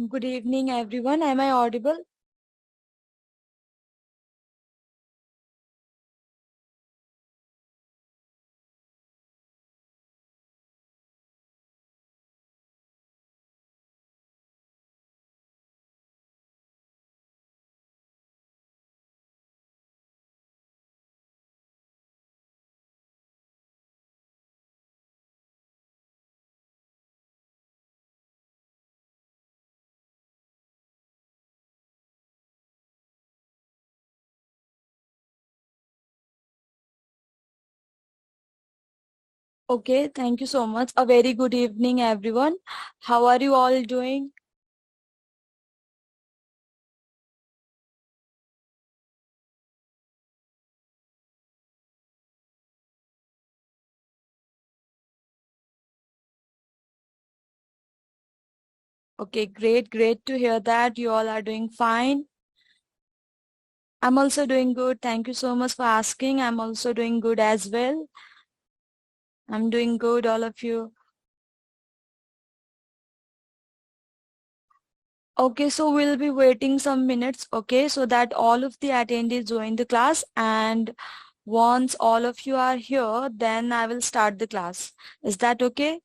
Good evening, everyone. Am I audible? Okay, thank you so much. A very good evening, everyone. How are you all doing? Okay, great to hear that you all are doing fine. I'm also doing good. Thank you so much for asking. I'm also doing good as well. I'm doing good, all of you. Okay, so we'll be waiting some minutes, okay, so that all of the attendees join the class, and once all of you are here, then I will start the class. Is that okay?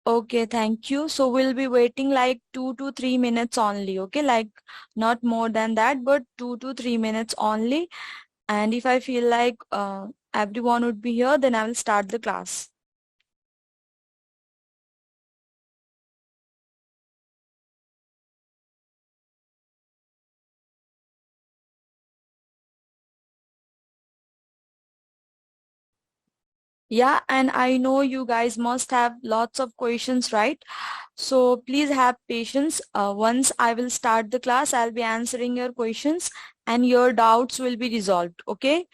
Okay, thank you. So we'll be waiting like 2 to 3 minutes only, okay? Like not more than that, but 2 to 3 minutes only. And if I feel like everyone would be here, then I will start the class. Yeah, and I know you guys must have lots of questions, right? So please have patience. Once I will start the class, I'll be answering your questions and your doubts will be resolved, okay?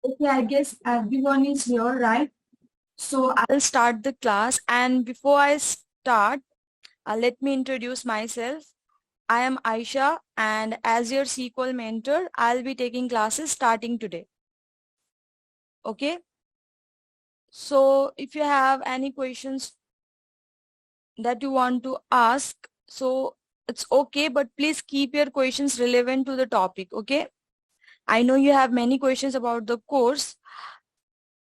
Okay, I guess everyone is here, right? So I'll start the class, and before I start, let me introduce myself. I am Aisha, and as your SQL mentor, I'll be taking classes starting today. Okay? So if you have any questions that you want to ask, so it's okay, but please keep your questions relevant to the topic, okay? I know you have many questions about the course,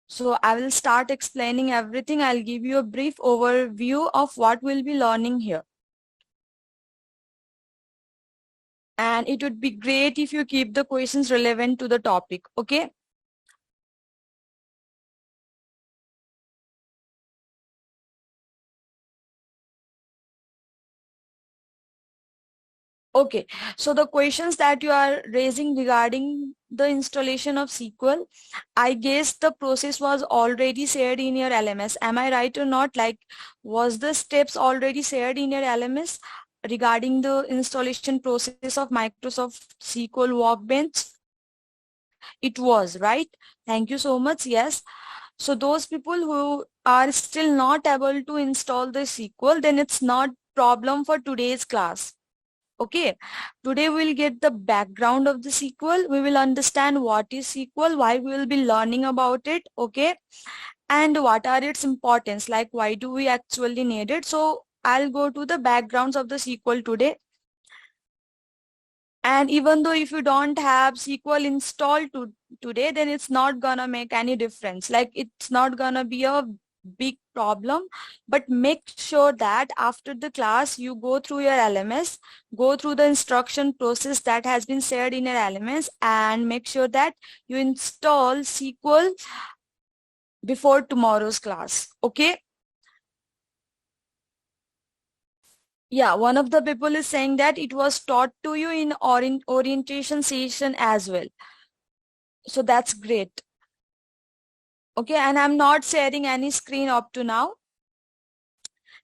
so I will start explaining everything. I'll give you a brief overview of what we'll be learning here. And it would be great if you keep the questions relevant to the topic, okay? Okay, so the questions that you are raising regarding the installation of SQL, I guess the process was already shared in your LMS. Am I right or not? Like, was the steps already shared in your LMS? regarding the installation process of Microsoft SQL Workbench? It was, right? Thank you so much. Yes. So those people who are still not able to install the SQL, then it's not problem for today's class. Okay, today we'll get the background of the SQL. We will understand what is SQL, why we will be learning about it. Okay, and what are its importance, like why do we actually need it. So I'll go to the backgrounds of the SQL today. And even though if you don't have SQL installed today, then it's not gonna make any difference. Like it's not gonna be a big problem, but make sure that after the class you go through your LMS, go through the instruction process that has been shared in your LMS, and make sure that you install SQL before tomorrow's class. Okay. Yeah, one of the people is saying that it was taught to you in orientation session as well. So that's great. Okay, and I'm not sharing any screen up to now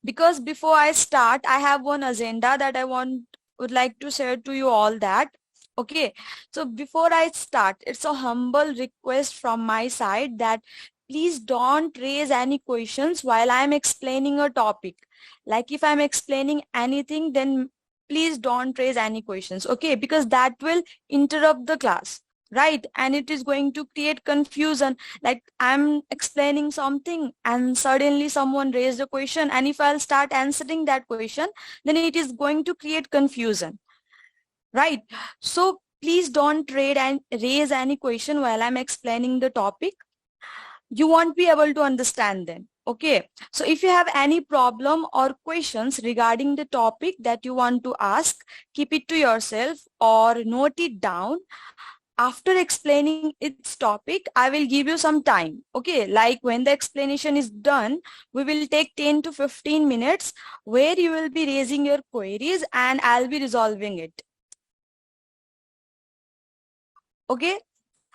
because before I start, I have one agenda that I would like to share to you all that. Okay, so before I start, it's a humble request from my side that please don't raise any questions while I'm explaining a topic. Like if I'm explaining anything, then please don't raise any questions. Okay, because that will interrupt the class, right? And it is going to create confusion. Like I'm explaining something and suddenly someone raised a question, and if I'll start answering that question, then it is going to create confusion, right? So please don't raise any question while I'm explaining the topic. You won't be able to understand them. Okay, so if you have any problem or questions regarding the topic that you want to ask, keep it to yourself or note it down. After explaining its topic, I will give you some time. Okay, like when the explanation is done, we will take 10 to 15 minutes where you will be raising your queries and I'll be resolving it. Okay,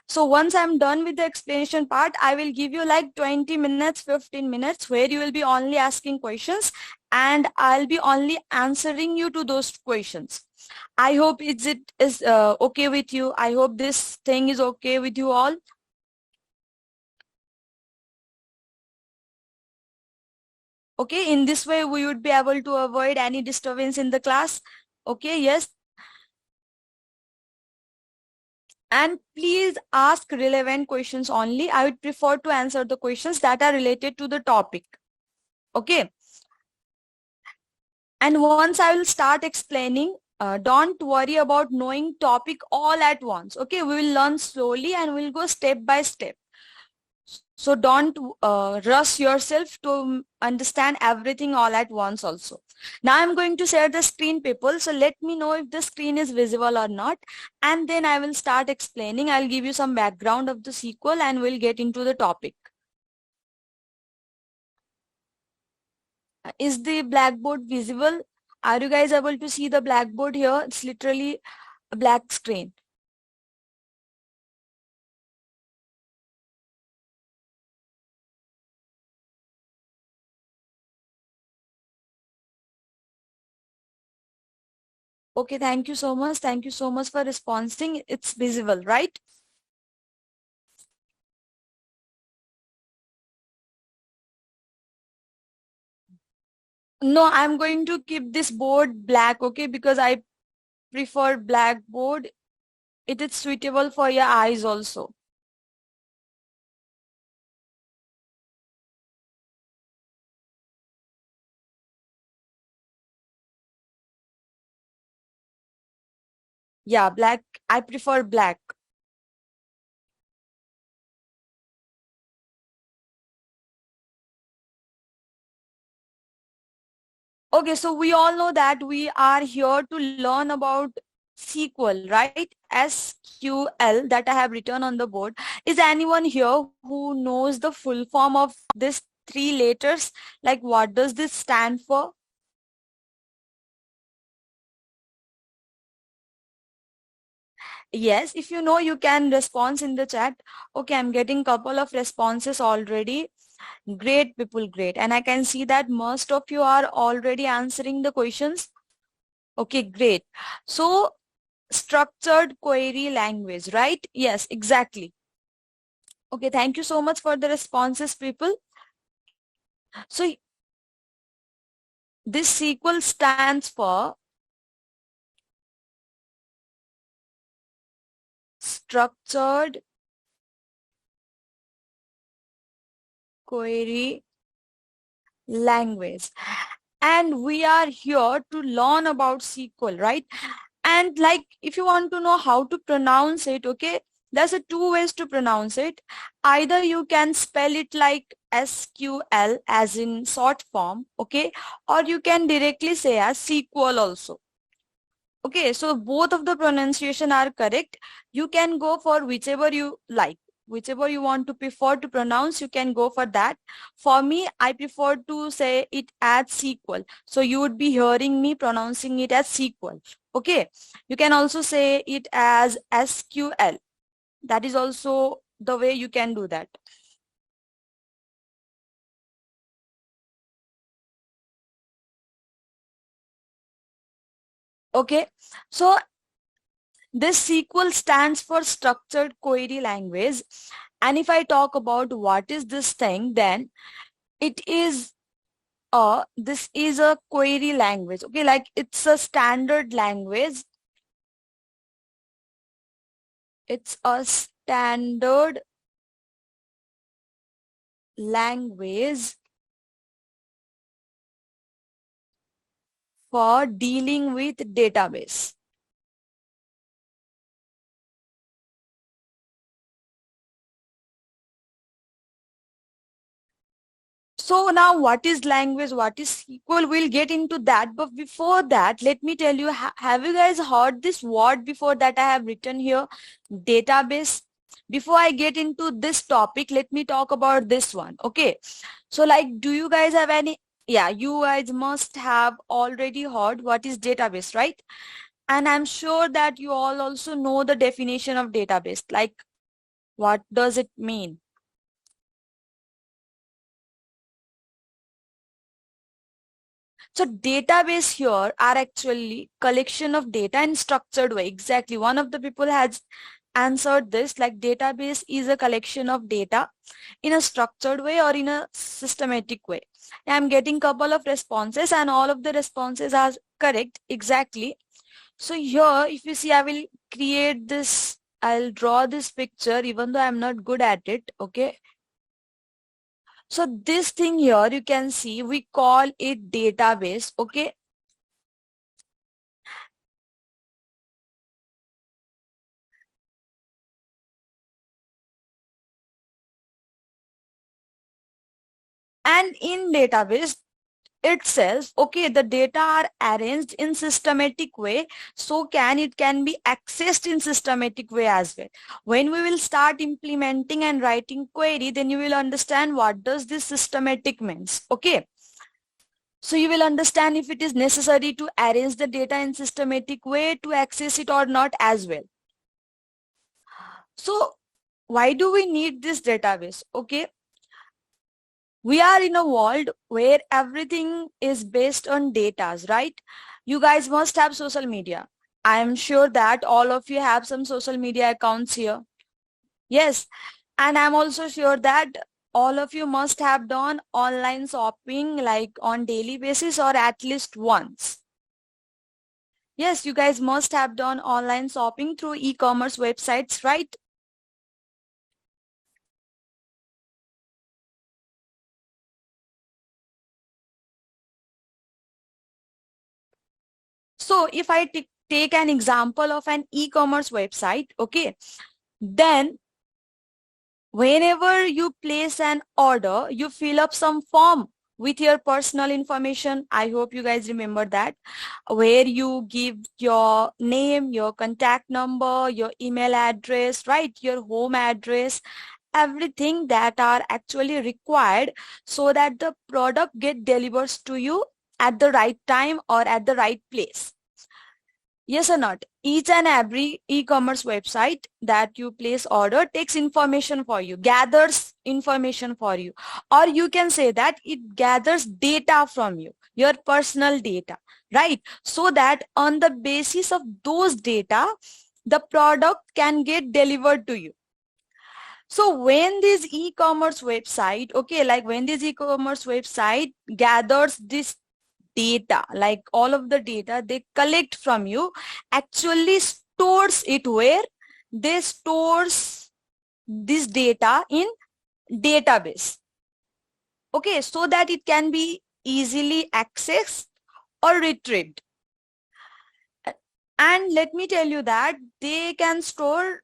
so once I'm done with the explanation part, I will give you like 20 minutes, 15 minutes where you will be only asking questions and I'll be only answering you to those questions. I hope it is okay with you. I hope this thing is okay with you all. Okay, in this way we would be able to avoid any disturbance in the class. Okay, yes. And please ask relevant questions only. I would prefer to answer the questions that are related to the topic. Okay. And once I will start explaining, don't worry about knowing topic all at once. Okay, we will learn slowly and we'll go step by step. So don't rush yourself to understand everything all at once also. Now I'm going to share the screen, people. So let me know if the screen is visible or not. And then I will start explaining. I'll give you some background of the SQL and we'll get into the topic. Is the blackboard visible? Are you guys able to see the blackboard here? It's literally a black screen. Okay, thank you so much. Thank you so much for responding. It's visible, right? No, I'm going to keep this board black, okay? Because I prefer blackboard. It is suitable for your eyes also. Yeah, black. I prefer black. Okay, so we all know that we are here to learn about SQL, right? SQL that I have written on the board. Is anyone here who knows the full form of this three letters? Like what does this stand for? Yes, if you know, you can respond in the chat. Okay, I'm getting couple of responses already. Great, people, great. And I can see that most of you are already answering the questions. Okay, great. So structured query language, right? Yes, exactly. Okay, thank you so much for the responses, people. So this SQL stands for structured query language. And we are here to learn about SQL, right? And like, if you want to know how to pronounce it, okay, there's a two ways to pronounce it. Either you can spell it like SQL as in short form, okay, or you can directly say as SQL also. Okay, so both of the pronunciation are correct. You can go for whichever you like. Whichever you want to prefer to pronounce, you can go for that. For me, I prefer to say it as SQL. So you would be hearing me pronouncing it as SQL. Okay, you can also say it as SQL. That is also the way you can do that. Okay, so this SQL stands for Structured Query Language. And if I talk about what is this thing, then it is this is a query language. Okay, like it's a standard language. It's a standard language for dealing with database. So now what is language, what is SQL? We'll get into that. But before that, let me tell you, have you guys heard this word before that I have written here? Database. Before I get into this topic, let me talk about this one. Okay. So like, do you guys have any? Yeah, you guys must have already heard what is database, right? And I'm sure that you all also know the definition of database. Like, what does it mean? So database here are actually collection of data in structured way. Exactly. One of the people has answered this, like database is a collection of data in a structured way or in a systematic way. I'm getting couple of responses and all of the responses are correct. Exactly. So here, if you see, I will create this, I'll draw this picture even though I'm not good at it. Okay. So this thing here, you can see, we call it database. Okay. And in database itself, okay, the data are arranged in systematic way, so it can be accessed in systematic way as well. When we will start implementing and writing query, then you will understand what does this systematic means. Okay, so you will understand if it is necessary to arrange the data in systematic way to access it or not as well. So why do we need this database? Okay, we are in a world where everything is based on data, right? You guys must have social media. I am sure that all of you have some social media accounts here. Yes. And I'm also sure that all of you must have done online shopping like on daily basis or at least once. Yes, you guys must have done online shopping through e-commerce websites, right? So if I take an example of an e-commerce website, okay, then whenever you place an order, you fill up some form with your personal information. I hope you guys remember that, where you give your name, your contact number, your email address, right? Your home address, everything that are actually required so that the product get delivered to you at the right time or at the right place. Yes or not? Each and every e-commerce website that you place order takes information for you, gathers information for you. Or you can say that it gathers data from you, your personal data, right? So that on the basis of those data, the product can get delivered to you. So when this e-commerce website, okay, like when this e-commerce website gathers this data, like all of the data they collect from you, actually stores it where? They stores this data in database. Okay, so that it can be easily accessed or retrieved. And let me tell you that they can store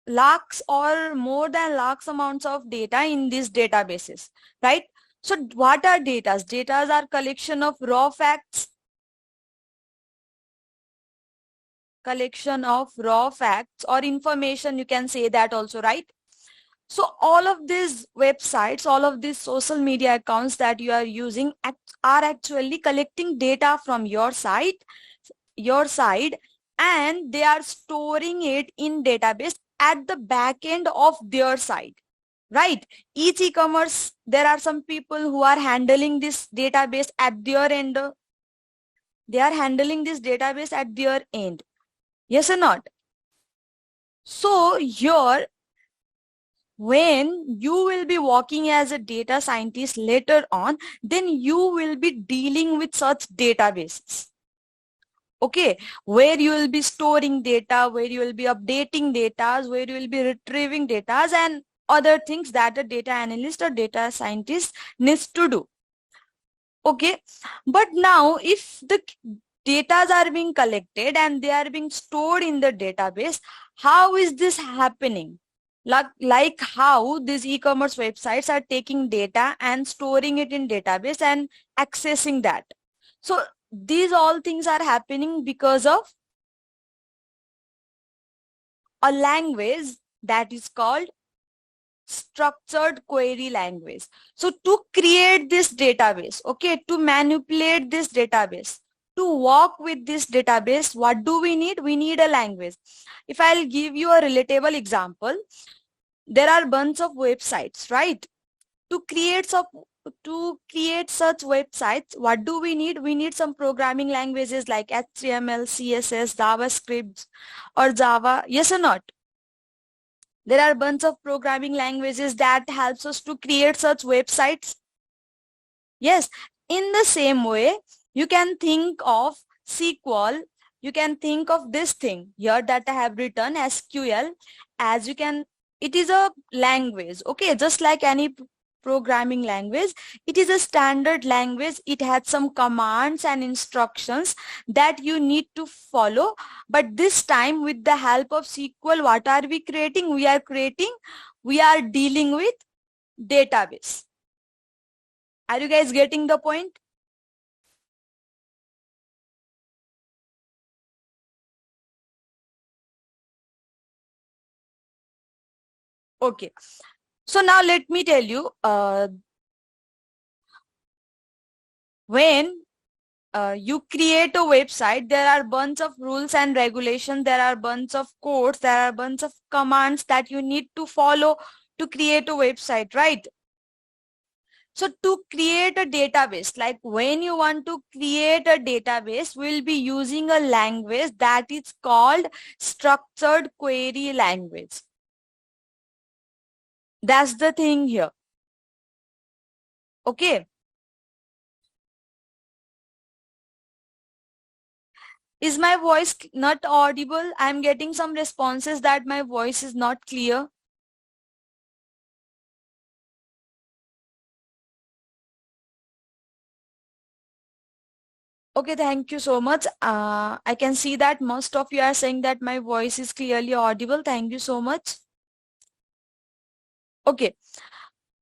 lakhs or more than lakhs amounts of data in these databases, right? So what are datas? Datas are collection of raw facts, or information, you can say that also, right? So all of these websites, all of these social media accounts that you are using are actually collecting data from your side, and they are storing it in database at the back end of their side, right? Each e-commerce, there are some people who are handling this database at their end. They are handling this database at their end. Yes or not? So here, when you will be working as a data scientist later on, then you will be dealing with such databases. Okay, where you will be storing data, where you will be updating data, where you will be retrieving data, and other things that a data analyst or data scientist needs to do. Okay, but now if the data are being collected and they are being stored in the database, how is this happening? Like how these e-commerce websites are taking data and storing it in database and accessing that. So these all things are happening because of a language that is called structured query language. So to create this database, okay, to manipulate this database, to work with this database, what do we need? We need a language. If I'll give you a relatable example, there are bunch of websites, right? To create such websites, what do we need? We need some programming languages like HTML, CSS, JavaScript, or Java. Yes or not? There are bunch of programming languages that helps us to create such websites. Yes, in the same way, you can think of SQL, you can think of this thing here that I have written, SQL, as you can, it is a language, okay, just like any programming language. It is a standard language. It has some commands and instructions that you need to follow. But this time, with the help of SQL, what are we creating? We are dealing with database. Are you guys getting the point? Okay. So now let me tell you, when you create a website, there are bunch of rules and regulations, there are bunch of codes, there are bunch of commands that you need to follow to create a website, right? So to create a database, like when you want to create a database, we'll be using a language that is called structured query language. That's the thing here. Okay. Is my voice not audible? I'm getting some responses that my voice is not clear. Okay, thank you so much. I can see that most of you are saying that my voice is clearly audible. Thank you so much. Okay,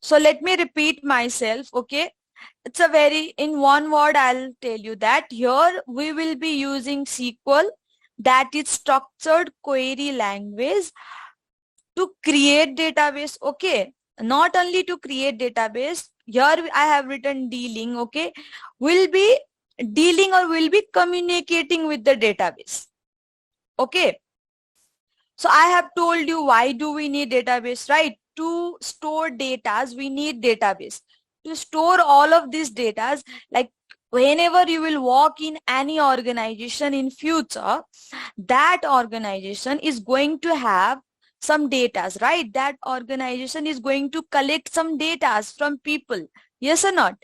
so let me repeat myself. Okay, it's a very, in one word, I'll tell you that here we will be using SQL, that is structured query language, to create database. Okay, not only to create database, here I have written dealing. Okay, will be dealing or will be communicating with the database. Okay. So I have told you why do we need database, right? To store data, we need database. To store all of these data, like whenever you will walk in any organization in future, that organization is going to have some data, right? That organization is going to collect some data from people. Yes or not?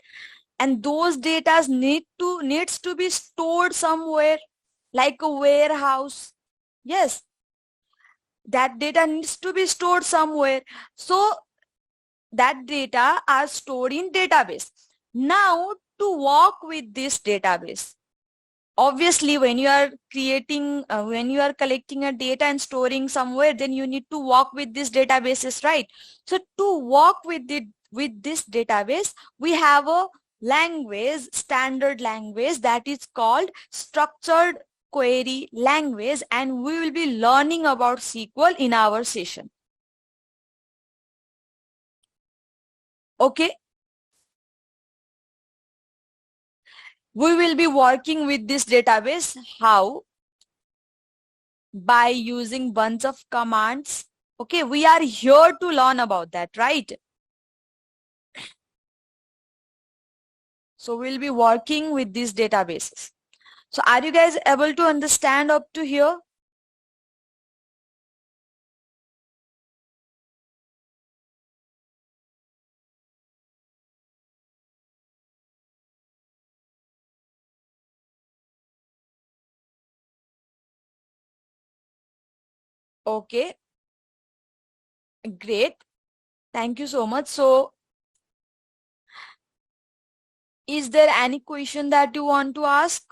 And those data needs to be stored somewhere, like a warehouse. Yes, that data needs to be stored somewhere. So that data are stored in database. Now to work with this database, obviously when you are creating, when you are collecting a data and storing somewhere, then you need to work with these databases, right? So to work with this database, we have a language, standard language, that is called structured query language, and we will be learning about SQL in our session. Okay, we will be working with this database. How? By using bunch of commands. Okay, we are here to learn about that, right? So we'll be working with these databases. So are you guys able to understand up to here? Okay, great. Thank you so much. So is there any question that you want to ask?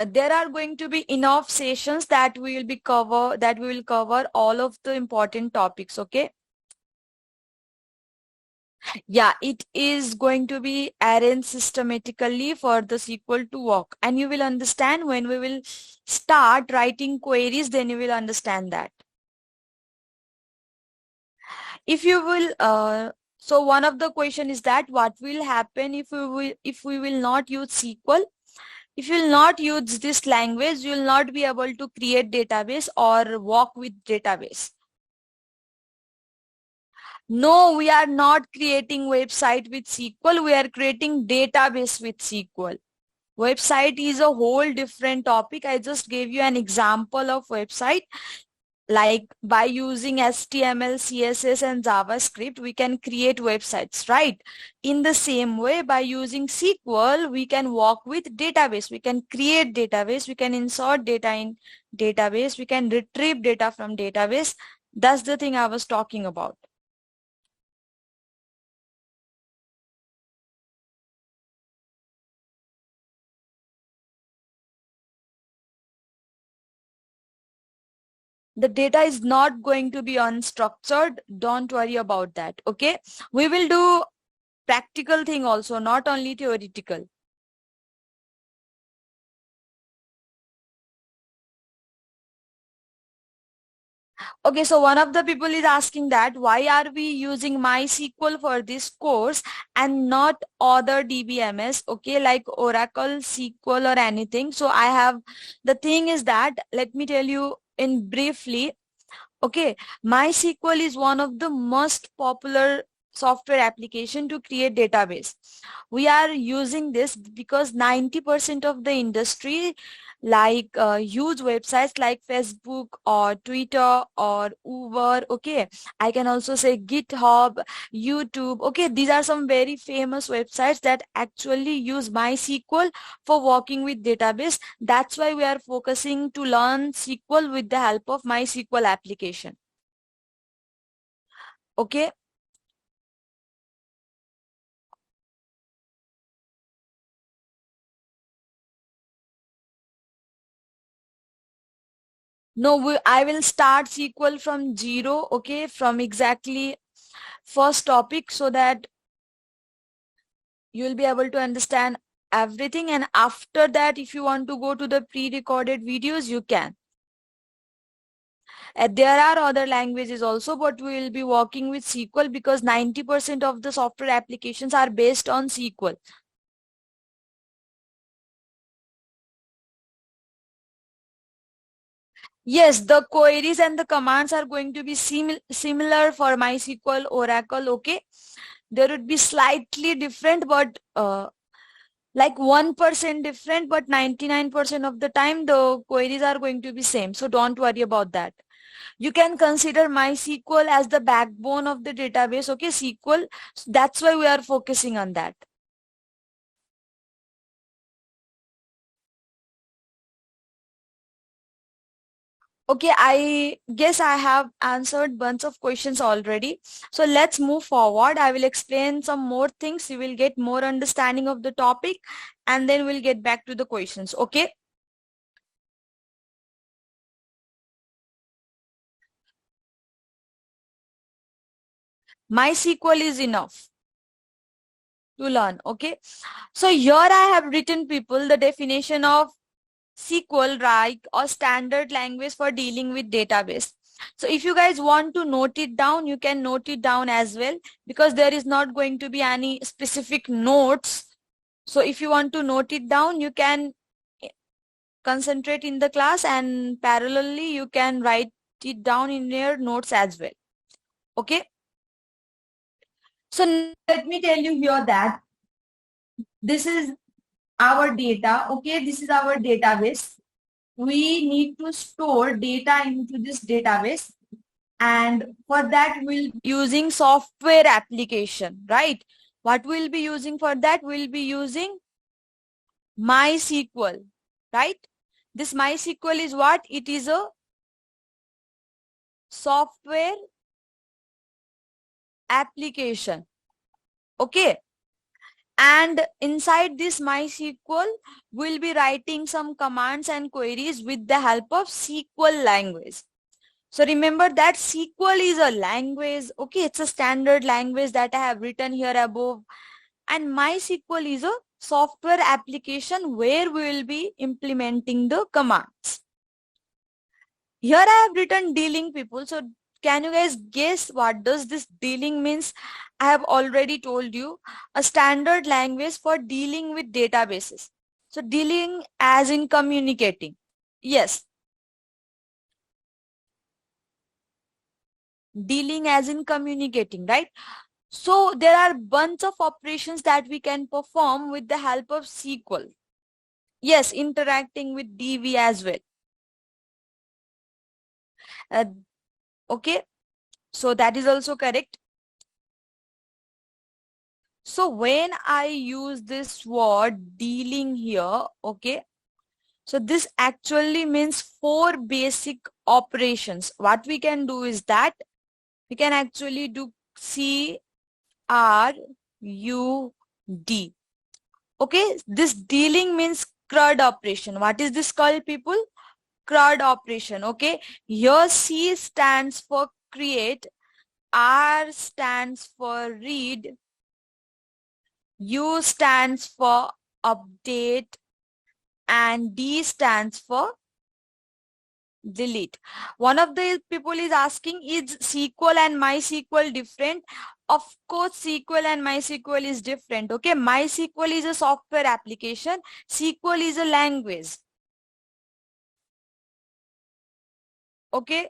There are going to be enough sessions that we will cover all of the important topics. Okay. Yeah, it is going to be arranged systematically for the SQL to work, and you will understand when we will start writing queries, then you will understand that. If you will, so one of the question is that what will happen if we will not use SQL? If you will not use this language, you will not be able to create database or work with database. No, we are not creating website with SQL. We are creating database with SQL. Website is a whole different topic. I just gave you an example of website. Like by using HTML, CSS and JavaScript, we can create websites, right? In the same way, by using SQL, we can work with database. We can create database. We can insert data in database. We can retrieve data from database. That's the thing I was talking about. The data is not going to be unstructured. Don't worry about that. Okay. We will do practical thing also, not only theoretical. Okay, so one of the people is asking that why are we using MySQL for this course and not other DBMS, okay, like Oracle, SQL or anything. So I have, the thing is that, let me tell you in briefly, okay, MySQL is one of the most popular software application to create database. We are using this because 90% of the industry like huge websites like Facebook or Twitter or Uber, okay, I can also say GitHub, YouTube, okay, these are some very famous websites that actually use MySQL for working with database. That's why we are focusing to learn SQL with the help of MySQL application. Okay. No, I will start SQL from zero, okay, from exactly first topic so that you will be able to understand everything. And after that, if you want to go to the pre-recorded videos, you can. There are other languages also, but we will be working with SQL because 90% of the software applications are based on SQL. Yes, the queries and the commands are going to be similar for MySQL, Oracle, okay? There would be slightly different, but like 1% different, but 99% of the time the queries are going to be same. So don't worry about that. You can consider MySQL as the backbone of the database, okay? SQL, that's why we are focusing on that. Okay, I guess I have answered bunch of questions already. So let's move forward. I will explain some more things. You will get more understanding of the topic and then we'll get back to the questions. Okay. MySQL is enough to learn. Okay. So here I have written people the definition of SQL, right, or standard language for dealing with database. So if you guys want to note it down, you can note it down as well because there is not going to be any specific notes. So if you want to note it down, you can concentrate in the class and parallelly you can write it down in your notes as well. Okay. So let me tell you here that this is our data. Okay. This is our database. We need to store data into this database. And for that, we'll be using software application, right? What we'll be using for that? We'll be using MySQL, right? This MySQL is what? It is a software application. Okay. And inside this MySQL, we'll be writing some commands and queries with the help of SQL language. So remember that SQL is a language. Okay, it's a standard language that I have written here above. And MySQL is a software application where we will be implementing the commands. Here I have written dealing people. So can you guys guess what does this dealing means? I have already told you a standard language for dealing with databases. So dealing as in communicating. Yes. Dealing as in communicating, right? So there are bunch of operations that we can perform with the help of SQL. Yes, interacting with DB as well. Uh, okay, so that is also correct. So when I use this word dealing here, okay, so this actually means 4 basic operations. What we can do is that we can actually do CRUD. Okay, this dealing means CRUD operation. What is this called, people? CRUD operation. Okay, here C stands for create, R stands for read, U stands for update, and D stands for delete. One of the people is asking, is SQL and MySQL different? Of course, SQL and MySQL is different. Okay, MySQL is a software application. SQL is a language. Okay.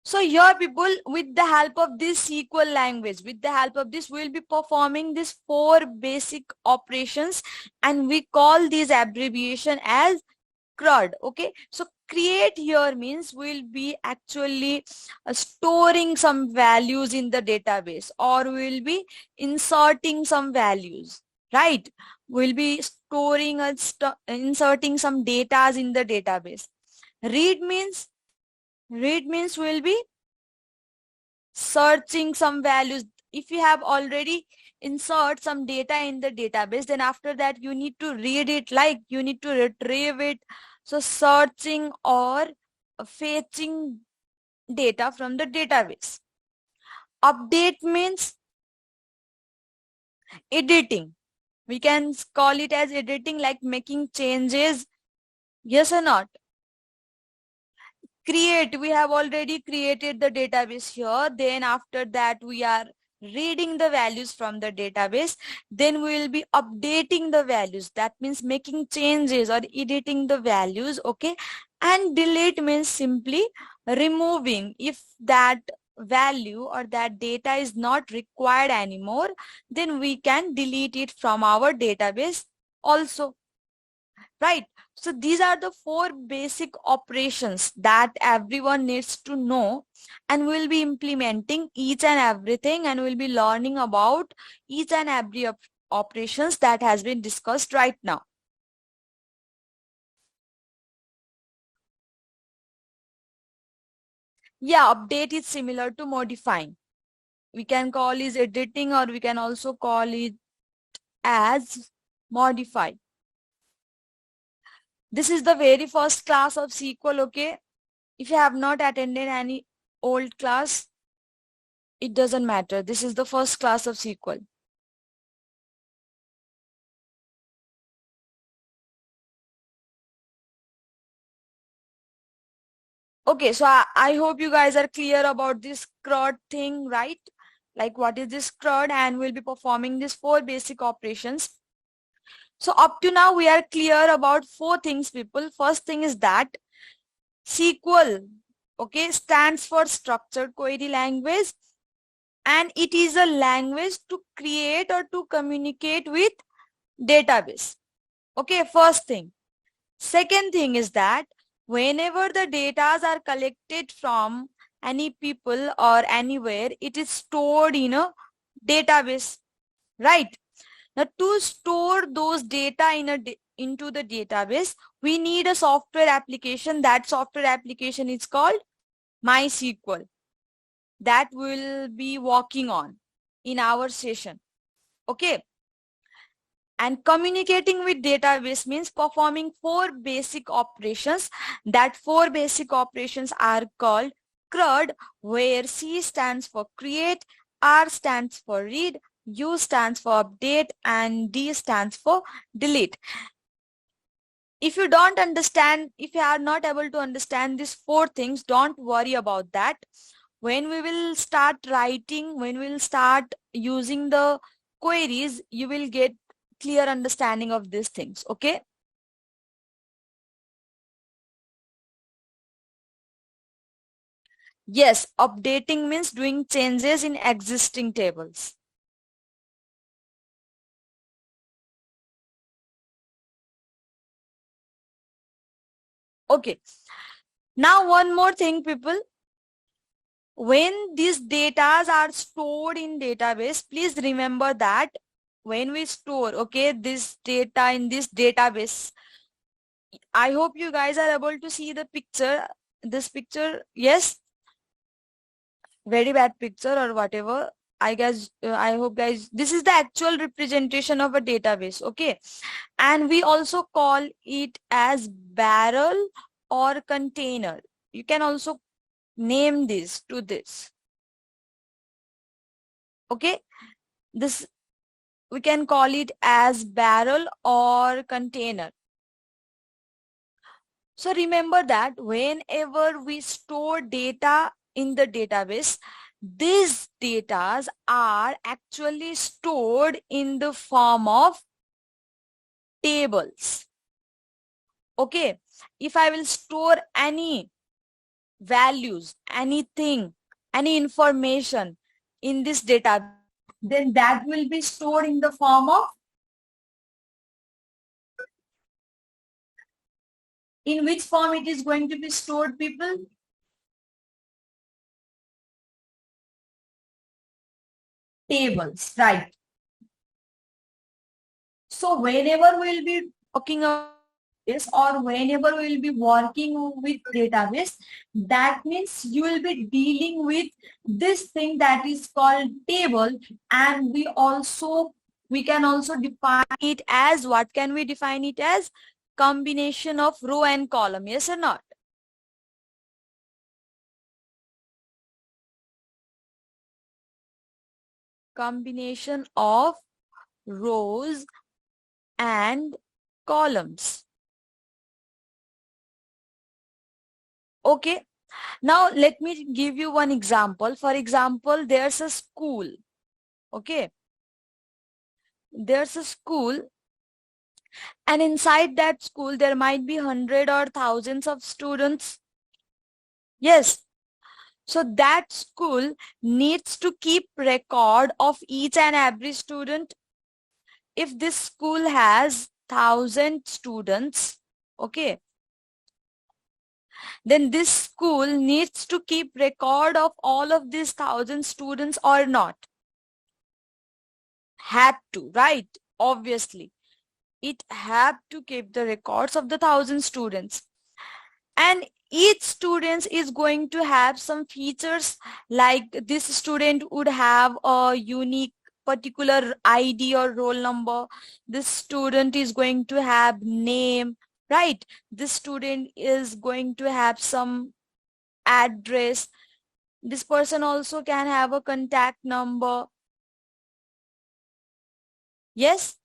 So here people, with the help of this SQL language, with the help of this, we'll be performing these 4 basic operations and we call these abbreviation as CRUD. Okay, so create here means we'll be actually storing some values in the database or we'll be inserting some values, right? We'll be storing and inserting some data in the database. Read means we'll be searching some values. If you have already insert some data in the database, then after that you need to read it, like you need to retrieve it. So searching or fetching data from the database. Update means editing. We can call it as editing, like making changes Yes or not? Create, we have already created the database here. Then after that, we are reading the values from the database. Then we will be updating the values. That means making changes or editing the values. Okay. And delete means simply removing. If that value or that data is not required anymore, then we can delete it from our database also. Right. So these are the four basic operations that everyone needs to know, and we'll be implementing each and everything, and we'll be learning about each and every operations that has been discussed right now. Yeah, update is similar to modifying. We can call it editing, or we can also call it as modify. This is the very first class of SQL, okay? If you have not attended any old class, it doesn't matter. This is the first class of SQL. Okay, so I hope you guys are clear about this CRUD thing, right? Like what is this CRUD, and we'll be performing these four basic operations. So up to now, we are clear about four things, people. First thing is that SQL, okay, stands for Structured Query Language, and it is a language to create or to communicate with database. Okay, first thing. Second thing is that whenever the data are collected from any people or anywhere, it is stored in a database, right? Now to store those data into the database, we need a software application. That software application is called MySQL, that we'll be working on in our session. Okay. And communicating with database means performing four basic operations. That four basic operations are called CRUD, where C stands for create, R stands for read, U stands for update, and D stands for delete. If you don't understand, if you are not able to understand these four things, don't worry about that. When we will start writing, when we will start using the queries, you will get clear understanding of these things. Okay. Yes, updating means doing changes in existing tables. Okay. Now one more thing, people. When these data are stored in database, please remember that when we store, okay, this data in this database, I hope you guys are able to see the picture, this picture. Yes, very bad picture or whatever. I guess, I hope guys, this is the actual representation of a database. Okay. And we also call it as barrel or container. You can also name this to this. Okay. This, we can call it as barrel or container. So remember that whenever we store data in the database, these data are actually stored in the form of tables. Okay. If I will store any values, anything, any information in this data, then that will be stored in the form of, in which form it is going to be stored, people? Tables, right? So whenever we'll be talking about this, or whenever we'll be working with database, that means you will be dealing with this thing that is called table. And we can also define it as, what can we define it as? Combination of row and column. Yes or not? Combination of rows and columns. Okay. Now let me give you one example. For example, there's a school. Okay. There's a school, and inside that school there might be hundred or thousands of students. Yes. So that school needs to keep record of each and every student. If this school has 1,000 students, okay, then this school needs to keep record of all of these 1,000 students or not? Had to, right? Obviously, it had to keep the records of the 1,000 students. And each student is going to have some features, like this student would have a unique particular ID or roll number. This student is going to have name, right? This student is going to have some address. This person also can have a contact number. Yes.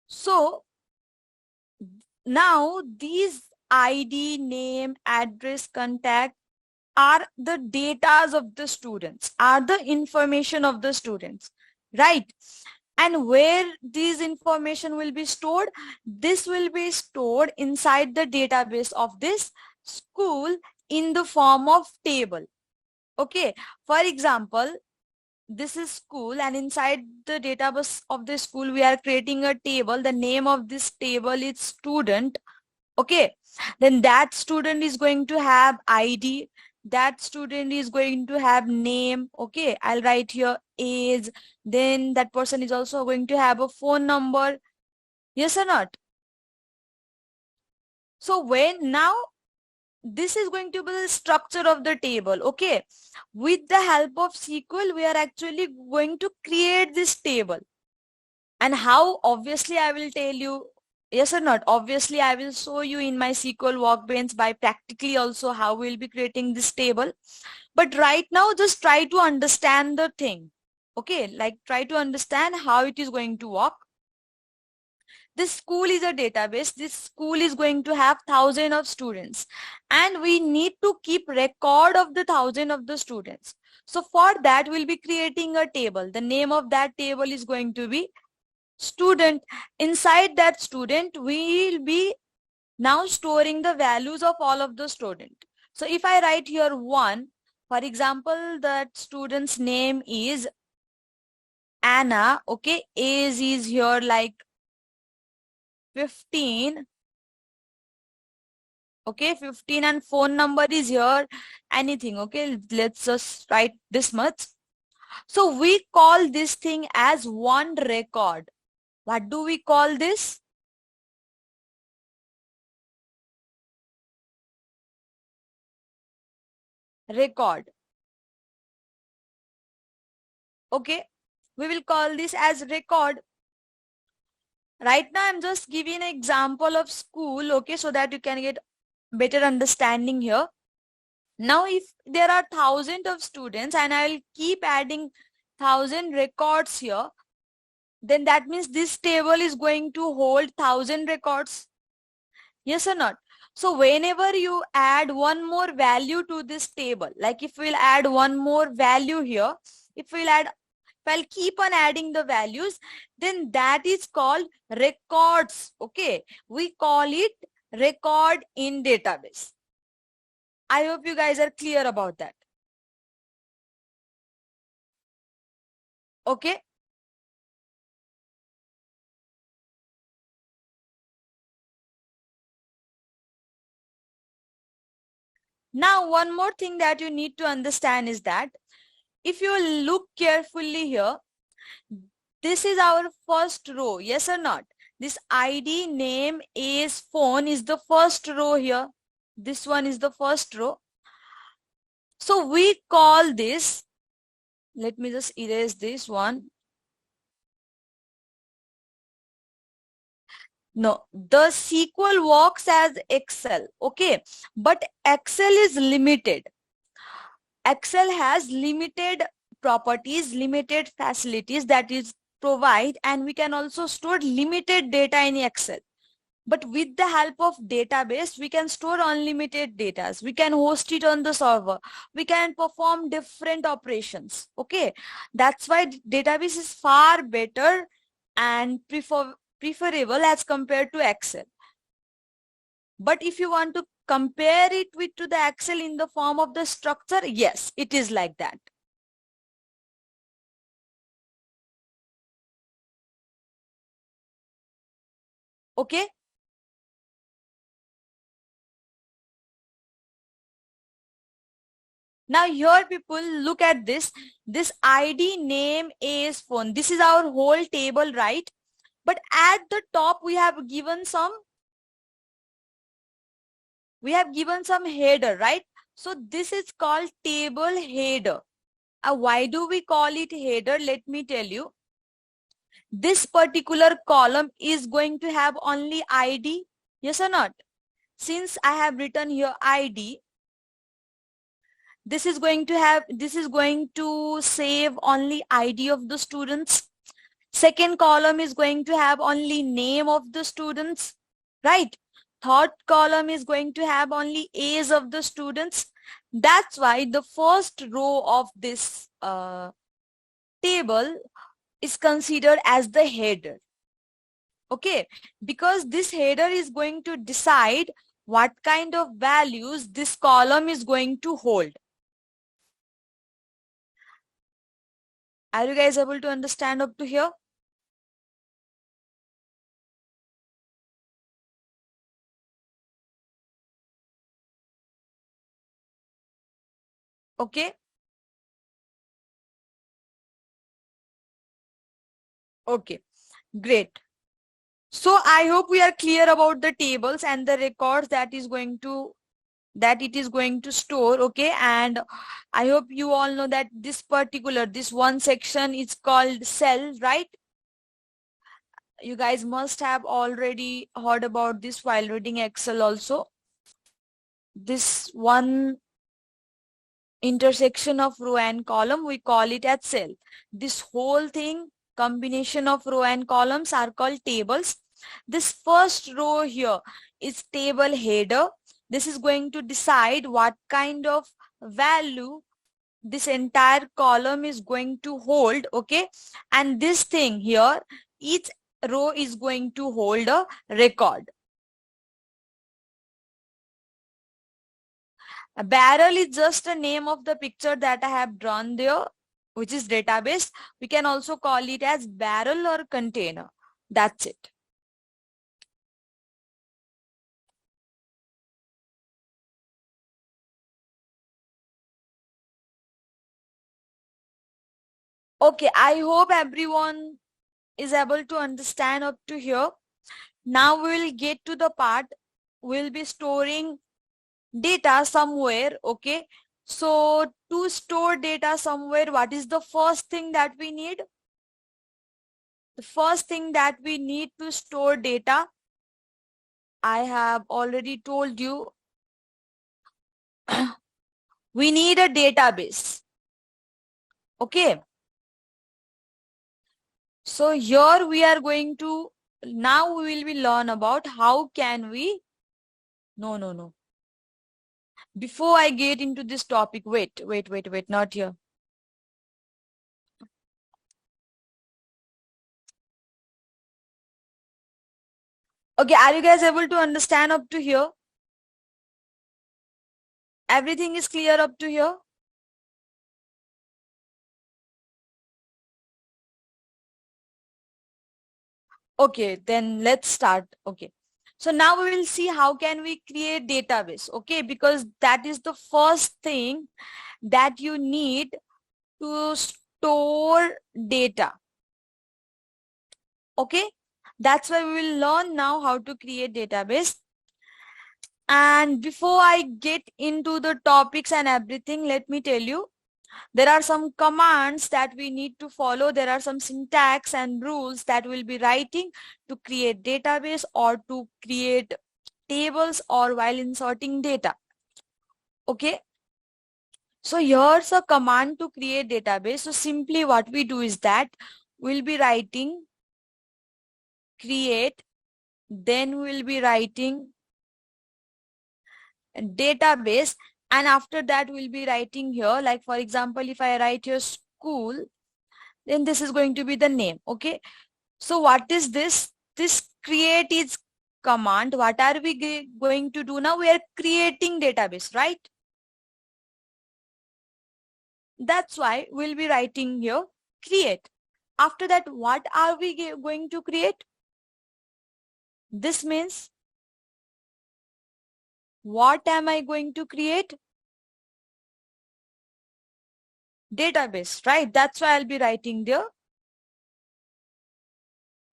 So now these ID, name, address, contact are the datas of the students, are the information of the students, right? And where these information will be stored? This will be stored inside the database of this school in the form of table. Okay. For example, this is school, and inside the database of the school we are creating a table. The name of this table is student. Okay. Then that student is going to have ID. That student is going to have name. Okay. I'll write here age. Then that person is also going to have a phone number. Yes or not? So when now this is going to be the structure of the table. Okay. With the help of SQL, we are actually going to create this table. And how? Obviously, I will tell you. Yes or not? Obviously, I will show you in my SQL workbench by practically also how we'll be creating this table. But right now, just try to understand the thing. Okay, like try to understand how it is going to work. This school is a database. This school is going to have thousands of students, and we need to keep record of the thousand of the students. So for that, we'll be creating a table. The name of that table is going to be student. Inside that student, we will be now storing the values of all of the student. So if I write here 1, for example, that student's name is Anna. Okay. Age is here like 15. Okay. 15, and phone number is here anything. Okay. Let's just write this much. So we call this thing as one record. What do we call this? Record. Okay. We will call this as record. Right now, I'm just giving an example of school, okay, so that you can get better understanding here. Now, if there are thousands of students and I'll keep adding 1,000 records here, then that means this table is going to hold 1,000 records. Yes or not? So whenever you add one more value to this table, like if we'll add one more value here, if I'll keep on adding the values, then that is called records. Okay. We call it record in database. I hope you guys are clear about that. Okay. Now, one more thing that you need to understand is that if you look carefully here, this is our first row. Yes or not? This ID, name, age, phone is the first row here. This one is the first row. So we call this, let me just erase this one. No, the SQL works as Excel, okay, but Excel is limited. Excel has limited properties, limited facilities that is provide, and we can also store limited data in Excel. But with the help of database, we can store unlimited data. We can host it on the server. We can perform different operations. Okay. That's why database is far better and preferable as compared to Excel. But if you want to compare it with to the Excel in the form of the structure, yes, it is like that. Okay. Now here people look at this. This ID, name, is phone. This is our whole table, right? But at the top we have given some header, right? So this is called table header. Why do we call it header? Let me tell you. This particular column is going to have only ID. Yes or not? Since I have written here ID, this is going to save only ID of the students. Second column is going to have only name of the students, right? Third column is going to have only age of the students. That's why the first row of this table is considered as the header. Okay, because this header is going to decide what kind of values this column is going to hold. Are you guys able to understand up to here? Okay. Okay, great. So I hope we are clear about the tables and the records that it is going to store. Okay, and I hope you all know that this one section is called cell, right? You guys must have already heard about this while reading Excel also. This one intersection of row and column, we call it as cell. This whole thing, combination of row and columns, are called tables. This first row here is table header. This is going to decide what kind of value this entire column is going to hold. Okay, and this thing here, each row is going to hold a record. A barrel is just a name of the picture that I have drawn there, which is database. We can also call it as barrel or container. That's it. Okay, I hope everyone is able to understand up to here. Now we will get to the part, we'll be storing data somewhere. Okay, so to store data somewhere, what is the first thing that we need? The first thing that we need to store data, I have already told you, we need a database. Okay, so here we are going to, now we will be learn about how can we, no. Before I get into this topic, wait, not here. Okay, are you guys able to understand up to here? Everything is clear up to here? Okay, then let's start. Okay, so now we will see how can we create database. Okay, because that is the first thing that you need to store data. Okay, that's why we will learn now how to create database. And before I get into the topics and everything, let me tell you, there are some commands that we need to follow. There are some syntax and rules that we'll be writing to create database or to create tables or while inserting data. Okay. So here's a command to create database. So simply what we do is that we'll be writing create then we'll be writing database, and after that we'll be writing here, like for example, if I write here school, then this is going to be the name. Okay, so what is this? This create is command. What are we going to do now? We are creating database, right? That's why we'll be writing here create. After that, what are we going to create? This means what am I going to create? Database, right? That's why I'll be writing the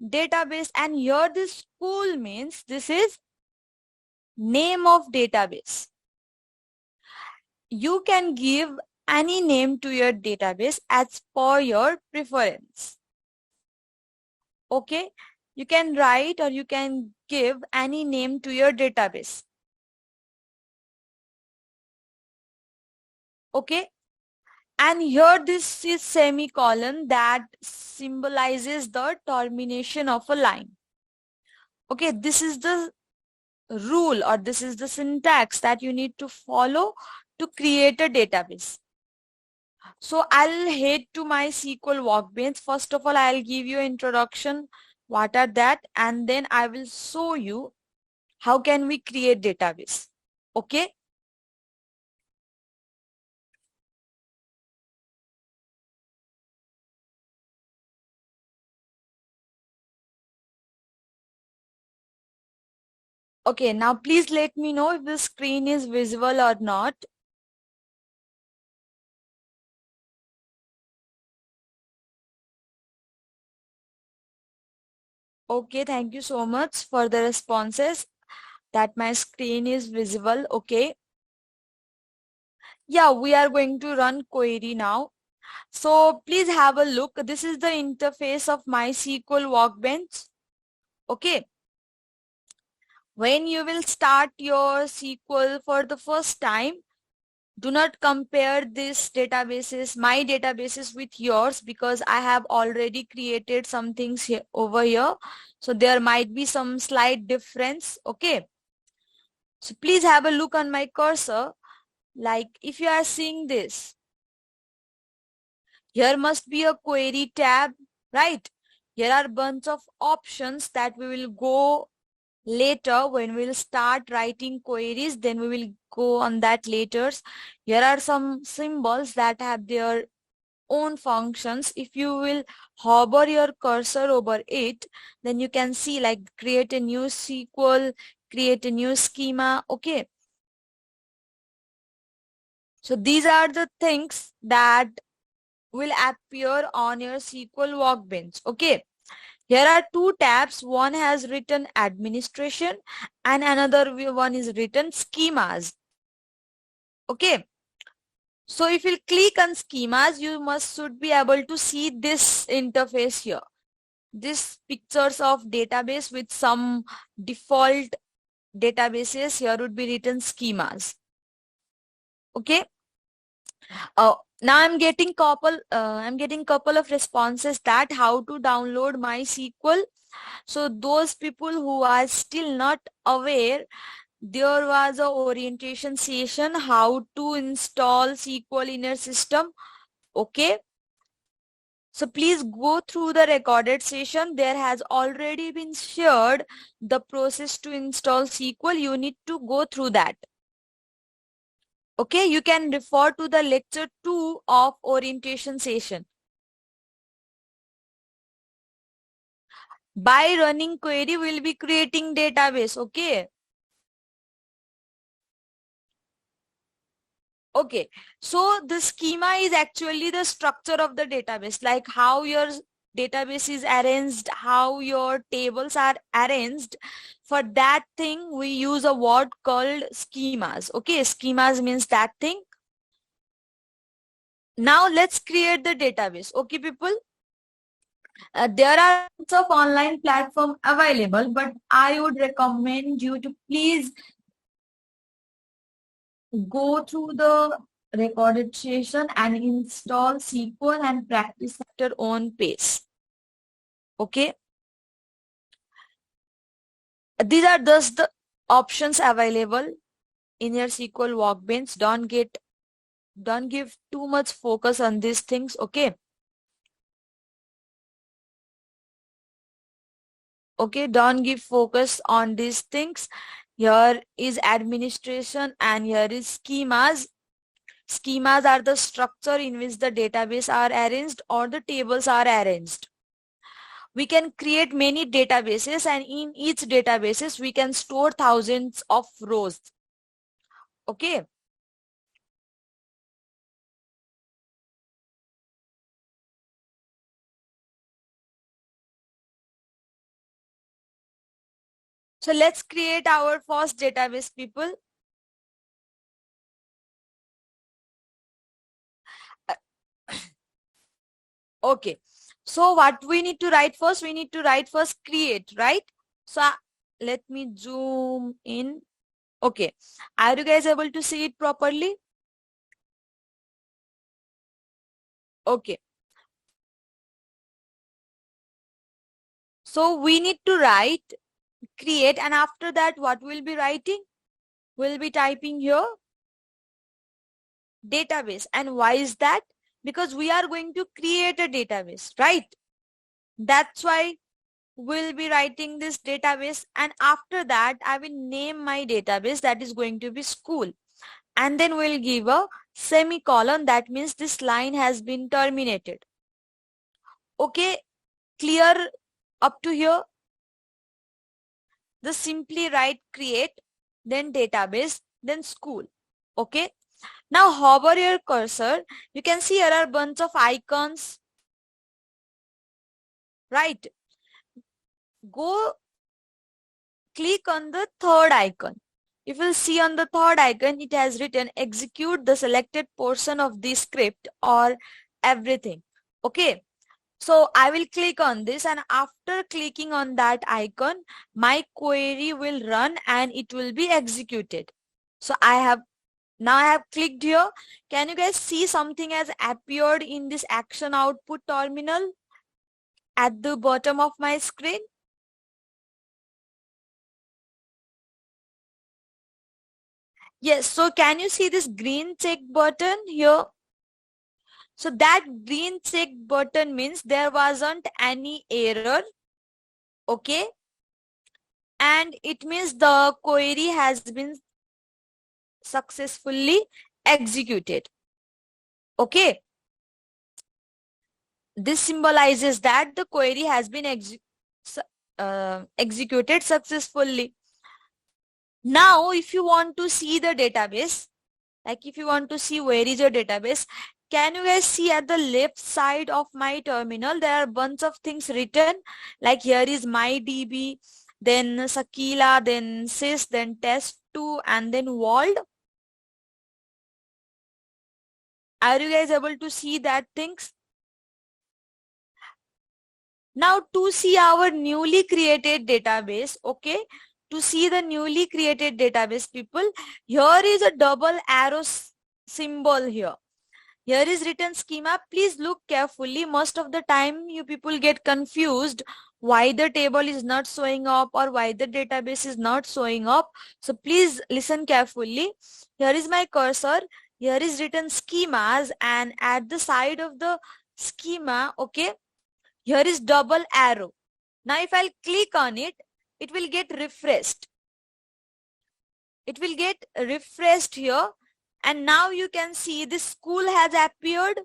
database, and here this school means this is name of database. You can give any name to your database as per your preference. Okay, you can write or you can give any name to your database. Okay, and here this is semicolon that symbolizes the termination of a line. Okay, this is the rule or this is the syntax that you need to follow to create a database. So I'll head to my SQL workbench. First of all, I'll give you an introduction. What are that? And then I will show you how can we create database. Okay. Okay, now please let me know if the screen is visible or not. Okay, thank you so much for the responses that my screen is visible. Okay. Yeah, we are going to run query now. So please have a look. This is the interface of MySQL Workbench. Okay. When you will start your SQL for the first time, do not compare these databases, my databases with yours, because I have already created some things here over here. So there might be some slight difference. Okay. So please have a look on my cursor. Like if you are seeing this, here must be a query tab, right? Here are bunch of options that we will go later when we'll start writing queries, then we will go on that later. Here are some symbols that have their own functions. If you will hover your cursor over it, then you can see like create a new SQL, create a new schema. Okay. So these are the things that will appear on your SQL workbench. Okay. Here are two tabs. One has written administration and another one is written schemas. Okay. So if you click on schemas, you should be able to see this interface here. This pictures of database with some default databases. Here would be written schemas. Okay. Now I'm getting couple of responses that how to download MySQL. So those people who are still not aware, there was a orientation session how to install SQL in your system. Okay. So please go through the recorded session. There has already been shared the process to install SQL. You need to go through that. Okay, you can refer to the lecture 2 of orientation session. By running query, we'll be creating database. Okay. Okay, so the schema is actually the structure of the database, like how your database is arranged, how your tables are arranged. For that thing, we use a word called schemas. Okay, schemas means that thing. Now let's create the database. Okay, people. There are lots of online platform available, but I would recommend you to please go through the recorded session and install SQL and practice at your own pace. Okay. These are just the options available in your SQL workbench. Don't give too much focus on these things, okay? Okay, don't give focus on these things. Here is administration and here is schemas. Schemas are the structure in which the database are arranged or the tables are arranged. We can create many databases, and in each databases we can store thousands of rows. Okay. So let's create our first database, people. Uh, Okay. So what we need to write first? We need to write first create, right? So let me zoom in. Okay. Are you guys able to see it properly? Okay. So we need to write create, and after that what we'll be writing? We'll be typing here database. And why is that? Because we are going to create a database, right? That's why we'll be writing this database, and after that I will name my database, that is going to be school, and then we'll give a semicolon. That means this line has been terminated. Okay, clear up to here? Just simply write create, then database, then school. Okay, now hover your cursor. You can see here are bunch of icons, right? Go click on the third icon. If you see on the third icon, it has written execute the selected portion of the script or everything. Okay. So I will click on this, and after clicking on that icon, my query will run and it will be executed. So now I have clicked here. Can you guys see something has appeared in this action output terminal at the bottom of my screen? Yes, so can you see this green check button here? So that green check button means there wasn't any error, okay? And it means the query has been successfully executed, okay? This symbolizes that the query has been executed successfully. Now, if you want to see the database, like if you want to see where is your database, can you guys see at the left side of my terminal, there are a bunch of things written, like here is my DB, then Sakila, then sys, then test2, and then world. Are you guys able to see that things? Now to see our newly created database, okay, to see the newly created database, people, here is a double arrow symbol here. Here is written schema. Please look carefully. Most of the time you people get confused why the table is not showing up or why the database is not showing up. So please listen carefully. Here is my cursor. Here is written schemas, and at the side of the schema, okay, here is double arrow. Now if I'll click on it, it will get refreshed. It will get refreshed here, and now you can see this school has appeared.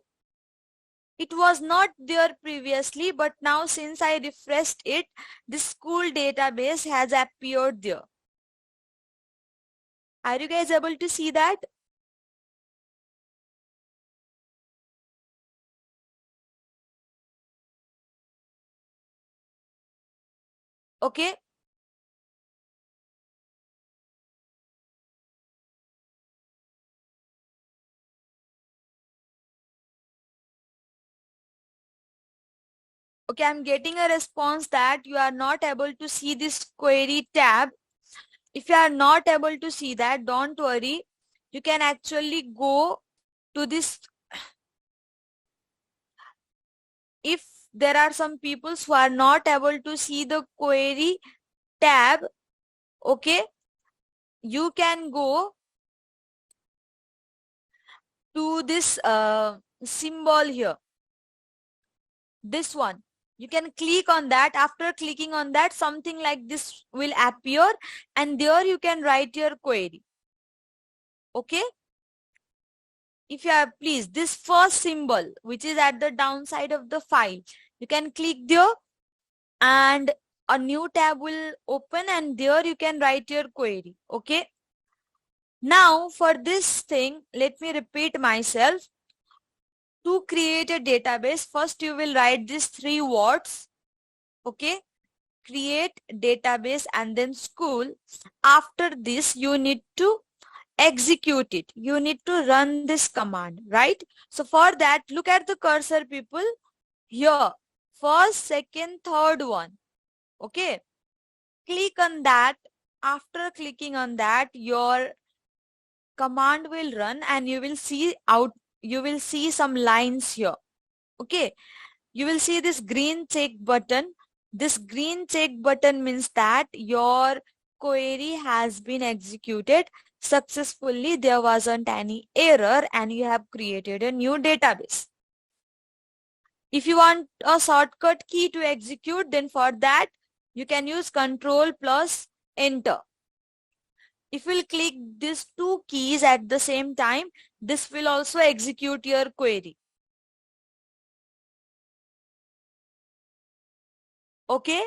It was not there previously, but now since I refreshed it, the school database has appeared there. Are you guys able to see that? Okay. Okay, I'm getting a response that you are not able to see this query tab. If you are not able to see that, don't worry. You can actually go to this. If there are some people who are not able to see the query tab, Okay, you can go to this symbol here, this one. You can click on that. After clicking on that, something like this will appear, and there you can write your query. Okay, if you have, please, this first symbol which is at the downside of the file, you can click there and a new tab will open, and there you can write your query. Okay, now for this thing, let me repeat myself. To create a database, first you will write these 3 words. Okay, create database and then school. After this, you need to execute it. You need to run this command, right? So for that, look at the cursor, people. Here, first, second, third one. Okay, click on that. After clicking on that, your command will run and you will see some lines here. Okay, you will see this green check button. This green check button means that your query has been executed successfully. There wasn't any error and you have created a new database. If you want a shortcut key to execute, then for that you can use Control plus Enter. If we'll click these 2 keys at the same time, this will also execute your query. Okay?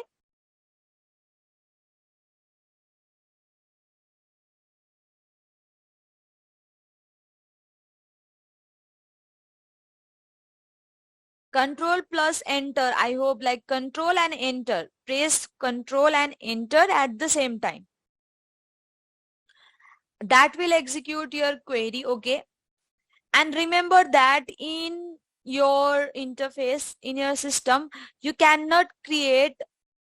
Control plus Enter. I hope, like, Control and Enter. Press Control and Enter at the same time. That will execute your query. Okay? And remember that in your interface, in your system, you cannot create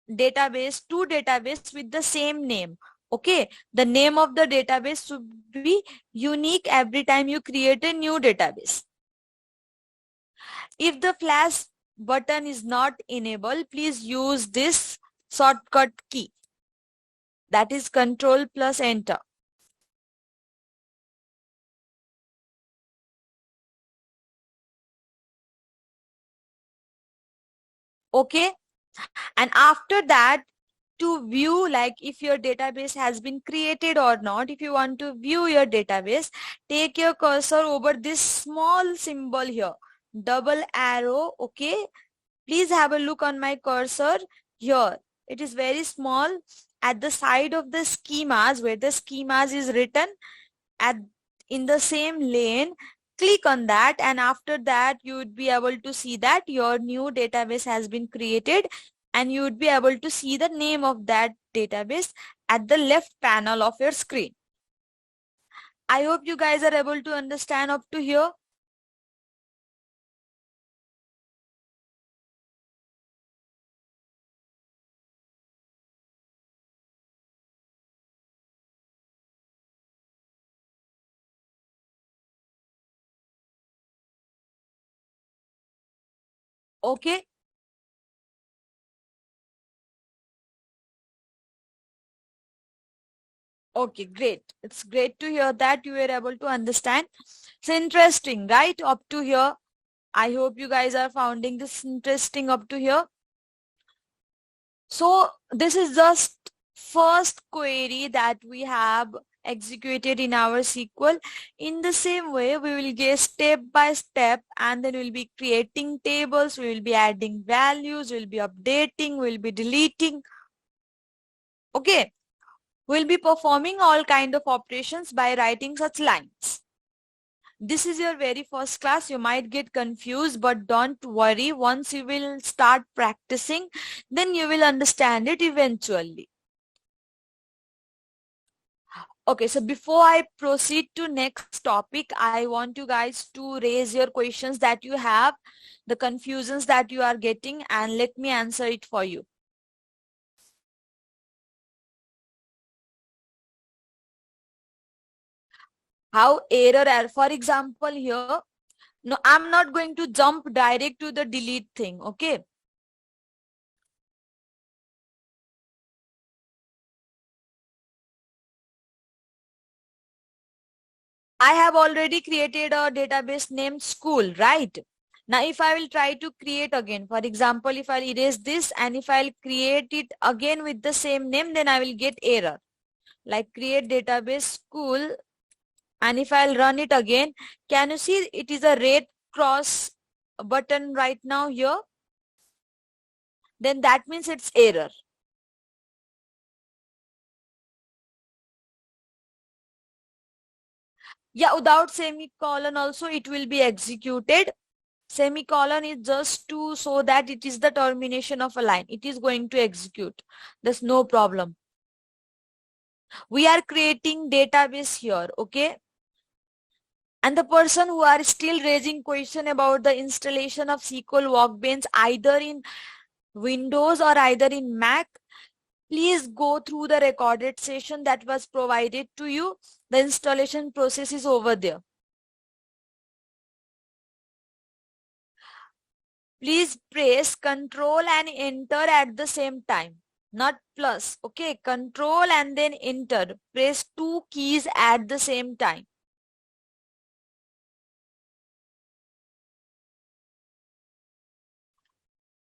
two database with the same name. Okay, the name of the database should be unique every time you create a new database. If the flash button is not enabled, please use this shortcut key, that is Control plus Enter. Okay, and after that, to view, like, if your database has been created or not, if you want to view your database, take your cursor over this small symbol here, double arrow. Okay, please have a look on my cursor here. It is very small at the side of the schemas, where the schemas is written at in the same lane. Click on that, and after that you would be able to see that your new database has been created, and you would be able to see the name of that database at the left panel of your screen. I hope you guys are able to understand up to here. Okay, okay, great. It's great to hear that you were able to understand. It's interesting, right? Up to here. I hope you guys are finding this interesting up to here. So this is just first query that we have executed in our SQL. In the same way, we will get step by step, and then we'll be creating tables, we will be adding values, we'll be updating, we'll be deleting. Okay, we'll be performing all kind of operations by writing such lines. This is your very first class. You might get confused, but don't worry. Once you will start practicing, then you will understand it eventually. Okay, so before I proceed to next topic, I want you guys to raise your questions that you have, the confusions that you are getting, and let me answer it for you. How error, for example, here, no, I'm not going to jump direct to the delete thing. Okay, I have already created a database named school, right? Now, if I will try to create again, for example, if I'll erase this and if I'll create it again with the same name, then I will get error. Like create database school, and if I'll run it again, can you see it is a red cross button right now here? Then that means it's error. Yeah, without semicolon also it will be executed. Semicolon is just to so that it is the termination of a line. It is going to execute. There's no problem. We are creating database here, okay? And the person who are still raising question about the installation of SQL Workbench either in Windows or either in Mac, please go through the recorded session that was provided to you. The installation process is over there. Please press Control and Enter at the same time. Not plus. Okay, Control and then Enter. Press two keys at the same time.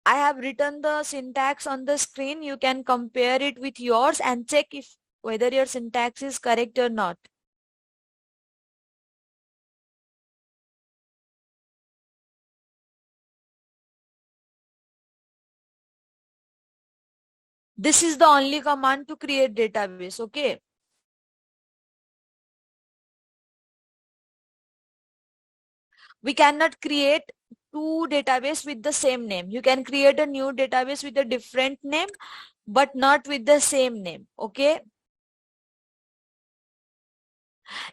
I have written the syntax on the screen. You can compare it with yours and check if whether your syntax is correct or not. This is the only command to create database, okay? We cannot create two database with the same name. You can create a new database with a different name, but not with the same name, okay?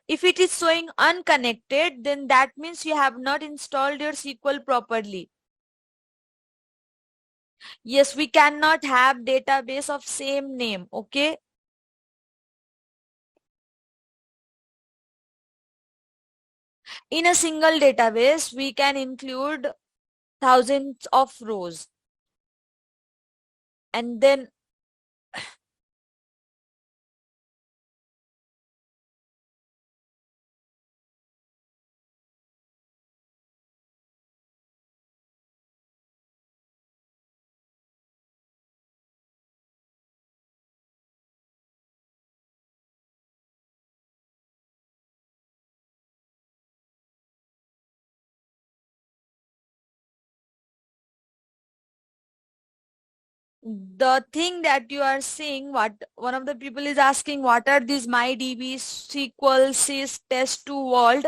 If it is showing unconnected, then that means you have not installed your SQL properly. Yes, we cannot have database of same name, okay? In a single database, we can include thousands of rows. And then the thing that you are seeing, what one of the people is asking, what are these MyDB, SQL, Sys, Test2, Vault?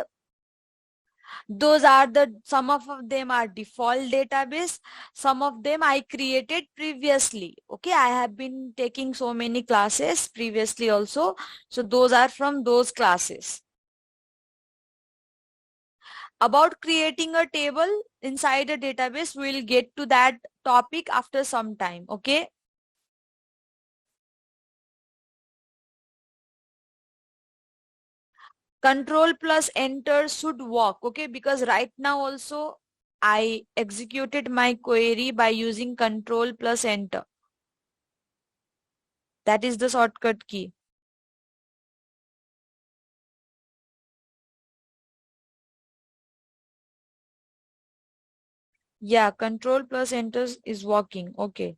Those are some of them are default database. Some of them I created previously. Okay, I have been taking so many classes previously also. So those are from those classes. About creating a table inside a database, we'll get to that topic after some time. Okay. Control plus enter should work, okay, because right now also I executed my query by using control plus enter. That is the shortcut key. Yeah, control plus enter is working. Okay.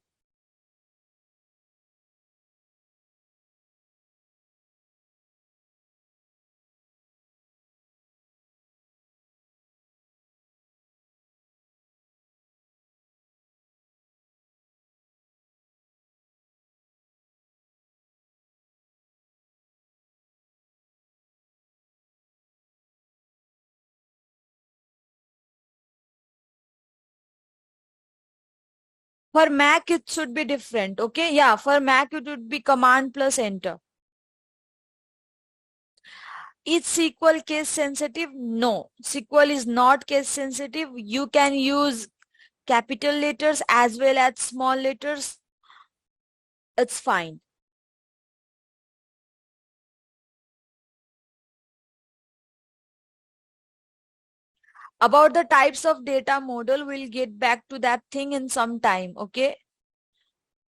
For Mac, it should be different. Okay. Yeah, for Mac, it would be command plus enter. Is SQL case sensitive? No, SQL is not case sensitive. You can use capital letters as well as small letters. It's fine. About the types of data model, we'll get back to that thing in some time. Okay.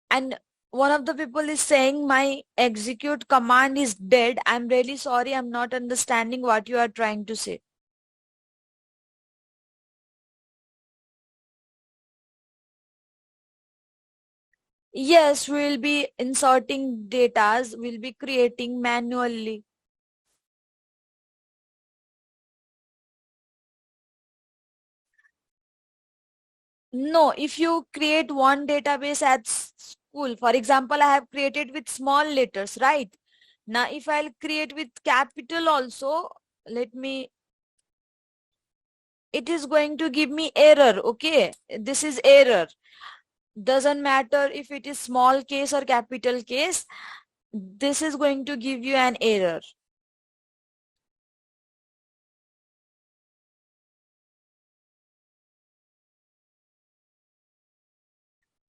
And One of the people is saying my execute command is dead. I'm really sorry. I'm not understanding what you are trying to say. Yes, we'll be inserting datas. We'll be creating manually. No, if you create one database at school, for example, I have created with small letters, right? Now, if I'll create with capital also, let me, it is going to give me error, okay? This is error. Doesn't matter if it is small case or capital case, this is going to give you an error.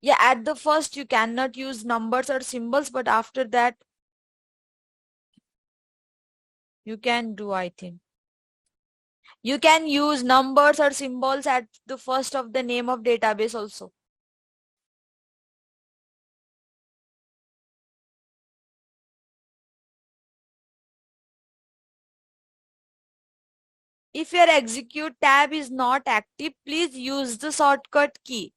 Yeah, at the first you cannot use numbers or symbols, but after that you can do, I think. You can use numbers or symbols at the first of the name of database also. If your execute tab is not active, please use the shortcut key.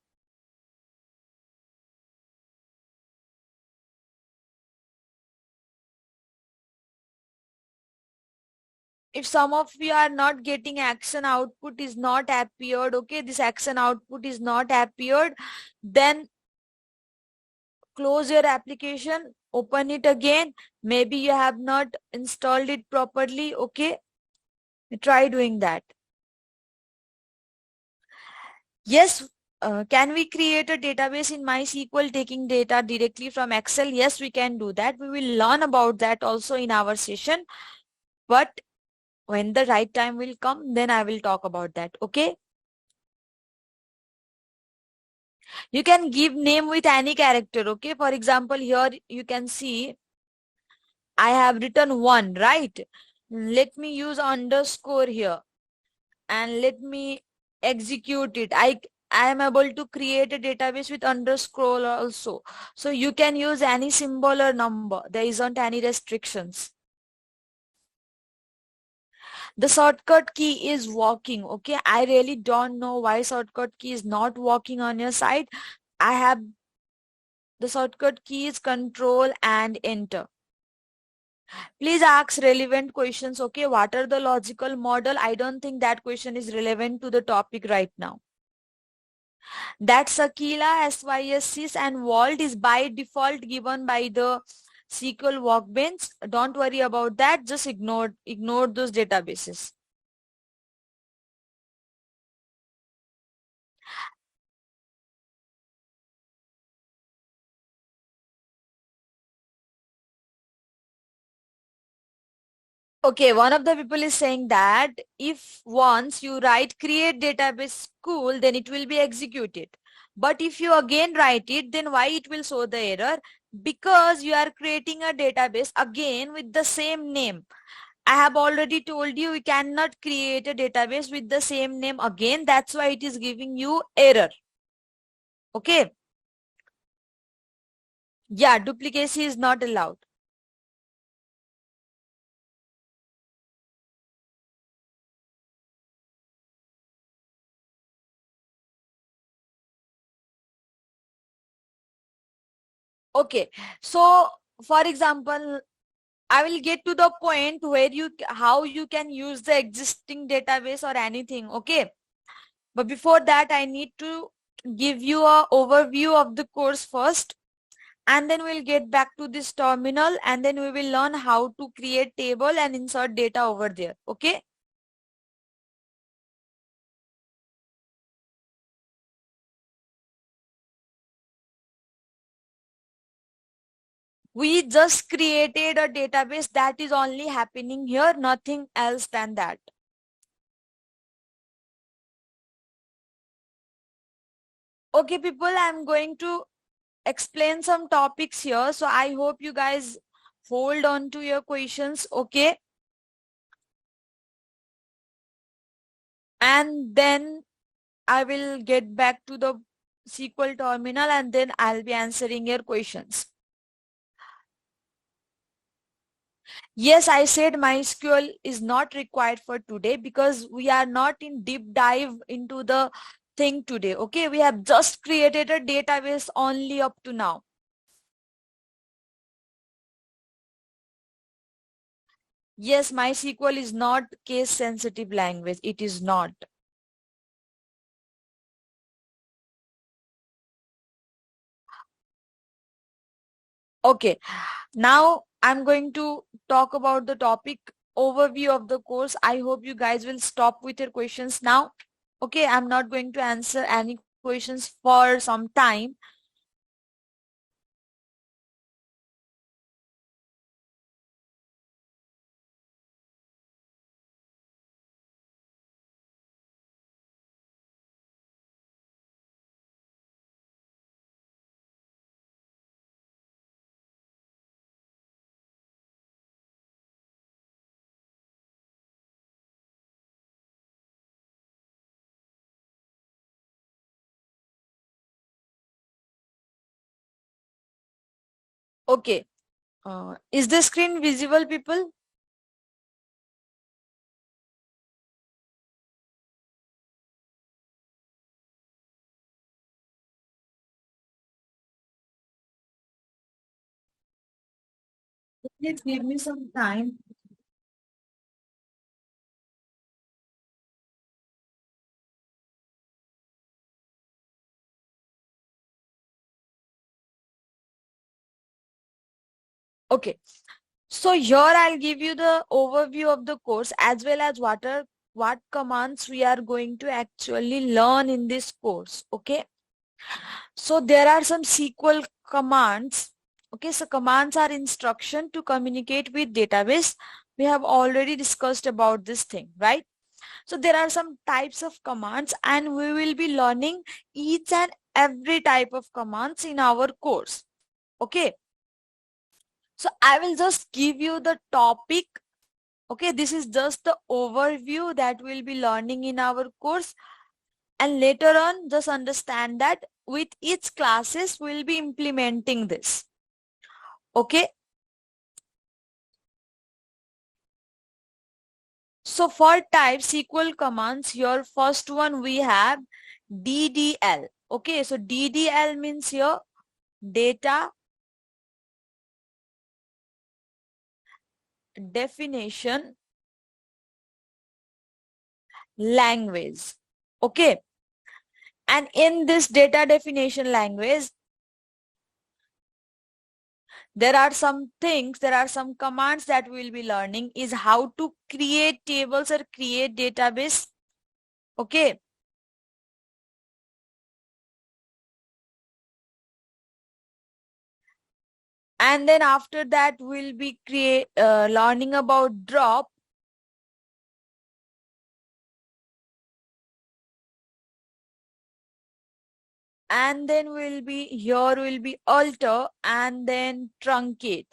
If some of you are not getting action output is not appeared, okay, this action output is not appeared, then close your application, open it again. Maybe you have not installed it properly, okay? Try doing that. Yes, can we create a database in MySQL taking data directly from Excel? Yes, we can do that. We will learn about that also in our session. But when the right time will come, then I will talk about that, okay? You can give name with any character, okay? For example, here you can see I have written 1, right? Let me use underscore here and let me execute it. I am able to create a database with underscore also. So you can use any symbol or number. There isn't any restrictions. The shortcut key is working, okay? I really don't know why shortcut key is not working on your side. I have the shortcut key is control and enter. Please ask relevant questions, okay? What are the logical model? I don't think that question is relevant to the topic right now. That Sakila, SYSys and Vault is by default given by the SQL Workbench. Don't worry about that. Just ignore those databases. Okay, one of the people is saying that if once you write create database school, then it will be executed. But if you again write it, then why it will show the error? Because you are creating a database again with the same name. I have already told you we cannot create a database with the same name again. That's why it is giving you error. Okay. Yeah, duplicacy is not allowed. Okay. So, for example, I will get to the point where how you can use the existing database or anything. Okay. But before that, I need to give you a overview of the course first. And then we'll get back to this terminal and then we will learn how to create table and insert data over there. Okay. We just created a database that is only happening here, nothing else than that. Okay, people, I'm going to explain some topics here. So I hope you guys hold on to your questions, okay? And then I will get back to the SQL terminal and then I'll be answering your questions. Yes, I said MySQL is not required for today because we are not in deep dive into the thing today. Okay, we have just created a database only up to now. Yes, MySQL is not case sensitive language. It is not. Okay, now I'm going to talk about the topic overview of the course. I hope you guys will stop with your questions now. Okay, I'm not going to answer any questions for some time. Okay, is the screen visible, people? Please give me some time. Okay, so here I'll give you the overview of the course as well as what commands we are going to actually learn in this course. Okay, so there are some SQL commands. Okay, so commands are instruction to communicate with database. We have already discussed about this thing, right? So there are some types of commands and we will be learning each and every type of commands in our course. Okay, so I will just give you the topic. Okay, this is just the overview that we'll be learning in our course, and later on just understand that with each classes we'll be implementing this. Okay, so for type SQL commands, your first one we have DDL. Okay, so DDL means here data definition language. Okay, and in this data definition language there are some things, there are some commands that we will be learning is how to create tables or create database. Okay, and then after that we'll be learning about drop, and then will be alter and then truncate.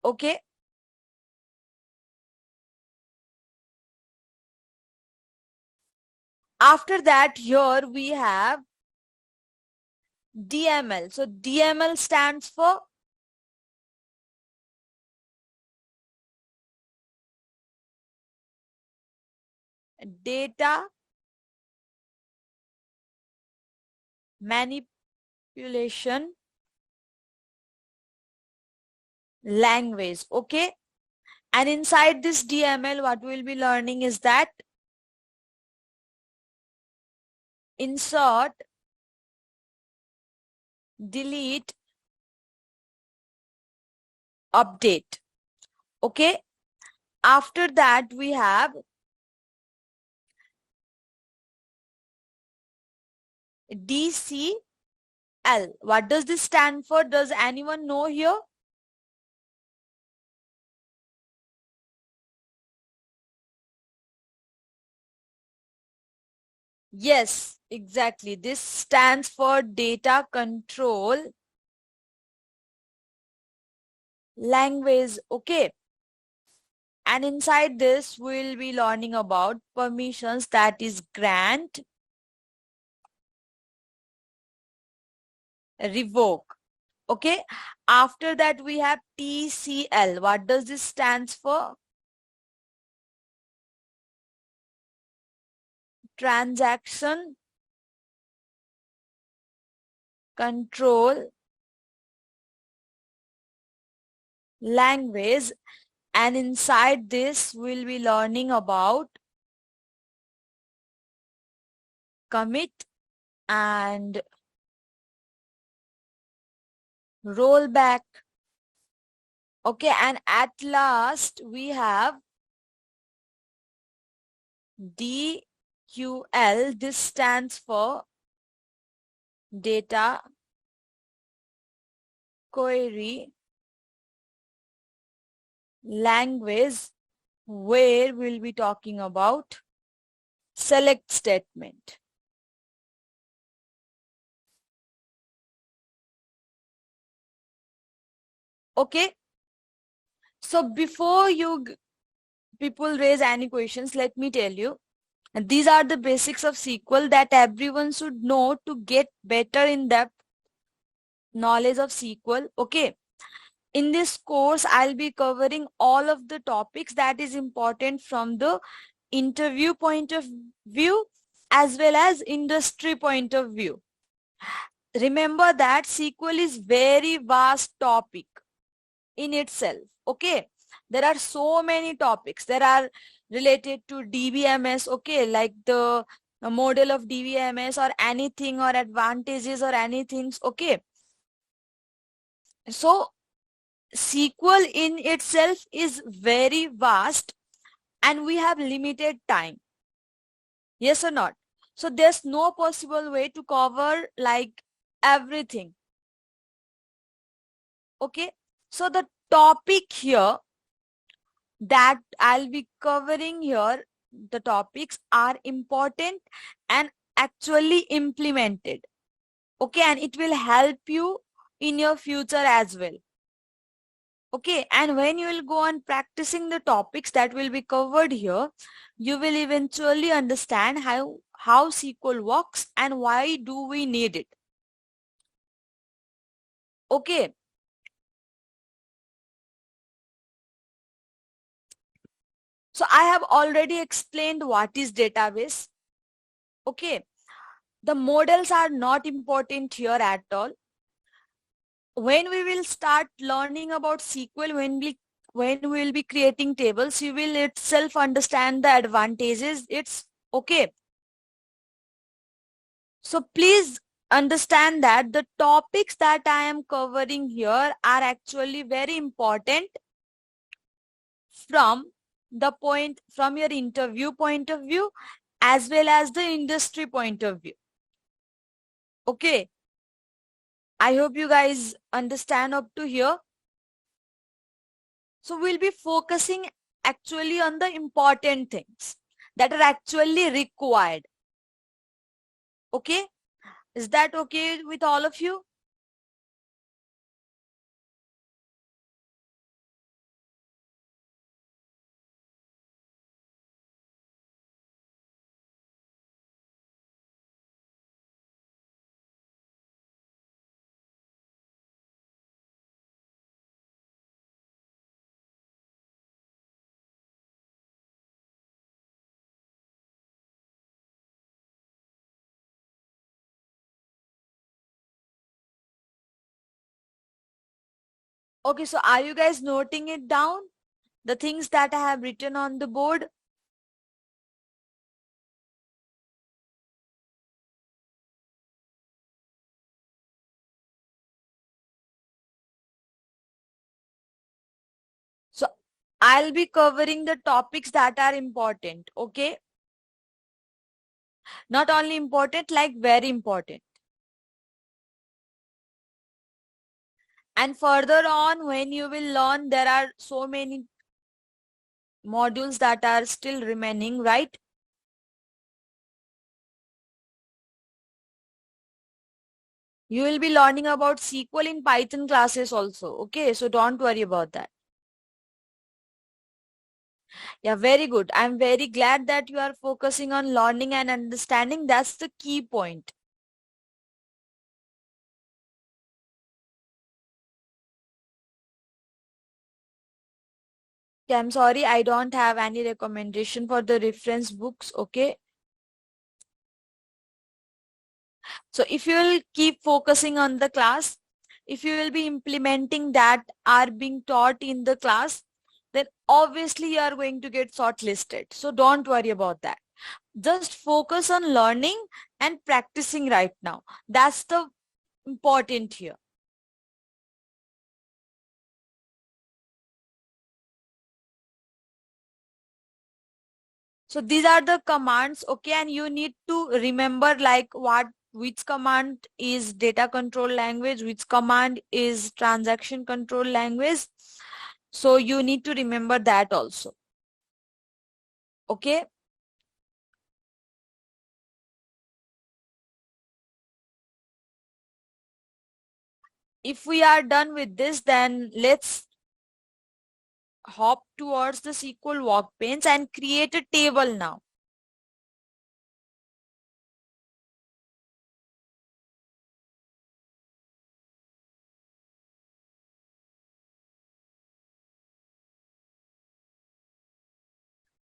Okay, after that here we have DML. So DML stands for data manipulation language. Okay, and inside this DML what we'll be learning is that insert, delete, update. Okay, after that we have DCL. What does this stand for? Does anyone know here? Yes, exactly. This stands for data control language. Okay, and inside this we'll be learning about permissions, that is grant, revoke. Okay. After that, we have TCL. What does this stands for? Transaction control language. And inside this, we'll be learning about commit and rollback. Okay, and at last we have DQL. This stands for data query language, where we'll be talking about select statement. Okay, so before you people raise any questions, let me tell you, and these are the basics of SQL that everyone should know to get better in depth knowledge of SQL. Okay, in this course, I'll be covering all of the topics that is important from the interview point of view as well as industry point of view. Remember that SQL is very vast topic in itself. Okay, there are so many topics. There are related to DBMS. Okay, like the model of DBMS or anything or advantages or anything. Okay, so SQL in itself is very vast and we have limited time. Yes or not? So there's no possible way to cover like everything. Okay, so the topic here that I'll be covering here, the topics are important and actually implemented. Okay, and it will help you in your future as well. Okay, and when you will go on practicing the topics that will be covered here, you will eventually understand how SQL works and why do we need it. Okay, so I have already explained what is database. Okay, the models are not important here at all. When we will start learning about SQL, when we will be creating tables, you will itself understand the advantages. It's okay. So please understand that the topics that I am covering here are actually very important from from your interview point of view as well as the industry point of view. Okay. I hope you guys understand up to here. So we'll be focusing actually on the important things that are actually required. Okay. Is that okay with all of you? Okay, so are you guys noting it down? The things that I have written on the board? So I'll be covering the topics that are important. Okay. Not only important, like very important. And further on, when you will learn, there are so many modules that are still remaining, right? You will be learning about SQL in Python classes also. Okay, so don't worry about that. Yeah, very good. I'm very glad that you are focusing on learning and understanding. That's the key point. Okay, I'm sorry, I don't have any recommendation for the reference books. Okay. So if you will keep focusing on the class, if you will be implementing that are being taught in the class, then obviously you are going to get shortlisted. So don't worry about that. Just focus on learning and practicing right now. That's the important here. So these are the commands, okay, and you need to remember like which command is data control language, which command is transaction control language. So you need to remember that also. Okay. If we are done with this, then let's hop towards the SQL workbench and create a table now.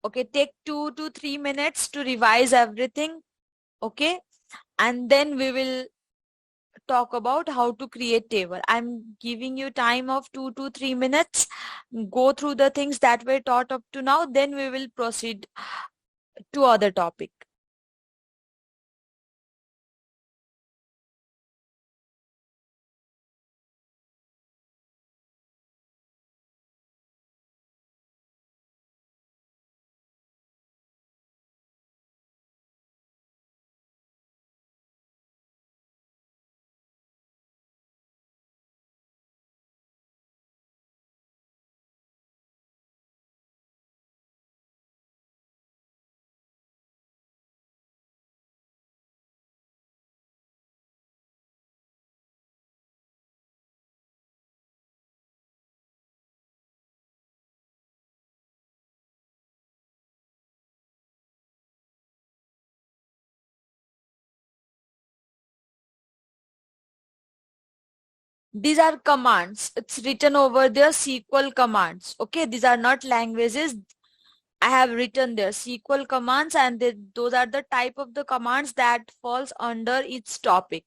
Okay, take 2 to 3 minutes to revise everything. Okay, and then we will talk about how to create table. I'm giving you time of 2 to 3 minutes. Go through the things that were taught up to now, then we will proceed to other topic. These are commands. It's written over there, SQL commands. Okay, these are not languages. I have written there SQL commands, and those are the type of the commands that falls under each topic.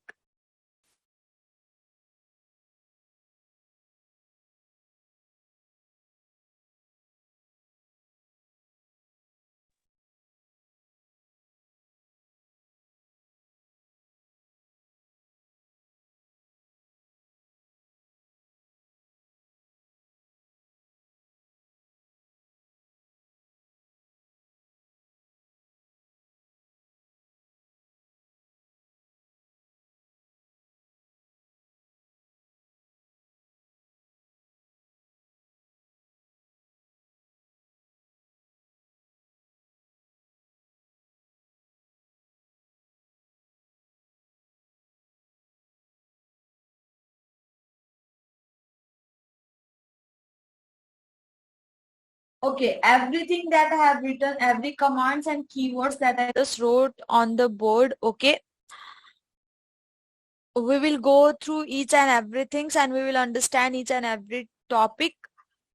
Okay, everything that I have written, every commands and keywords that I just wrote on the board, okay, we will go through each and everything and we will understand each and every topic.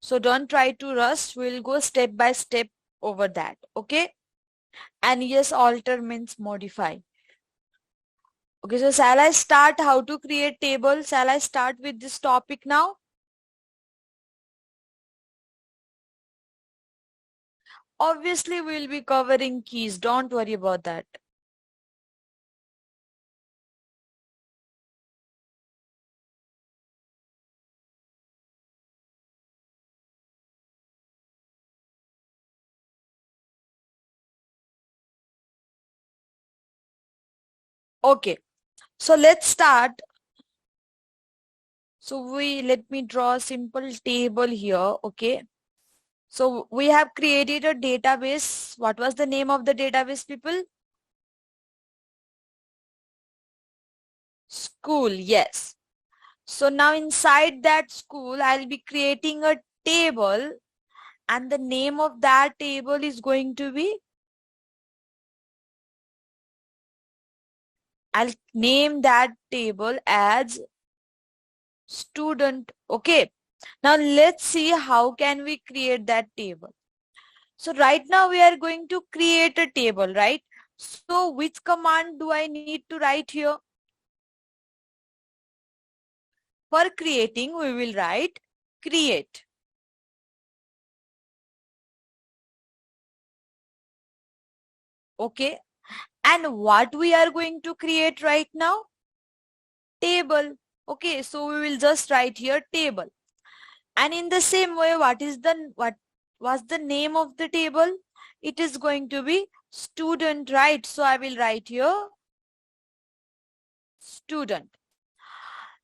So don't try to rush. We'll go step by step over that, okay? And yes, alter means modify. Okay, so shall I start how to create table? Shall I start with this topic now? Obviously, we'll be covering keys. Don't worry about that. Okay, so let's start. So let me draw a simple table here. Okay. So we have created a database. What was the name of the database, people? School. Yes. So now inside that school, I'll be creating a table and the name of that table is going to be, I'll name that table as student. Okay. Now let's see how can we create that table. So right now we are going to create a table, right? So which command do I need to write here? For creating, we will write create. Okay. And what we are going to create right now? Table. Okay. So we will just write here table. And in the same way, what was the name of the table? It is going to be student, right? So I will write here student.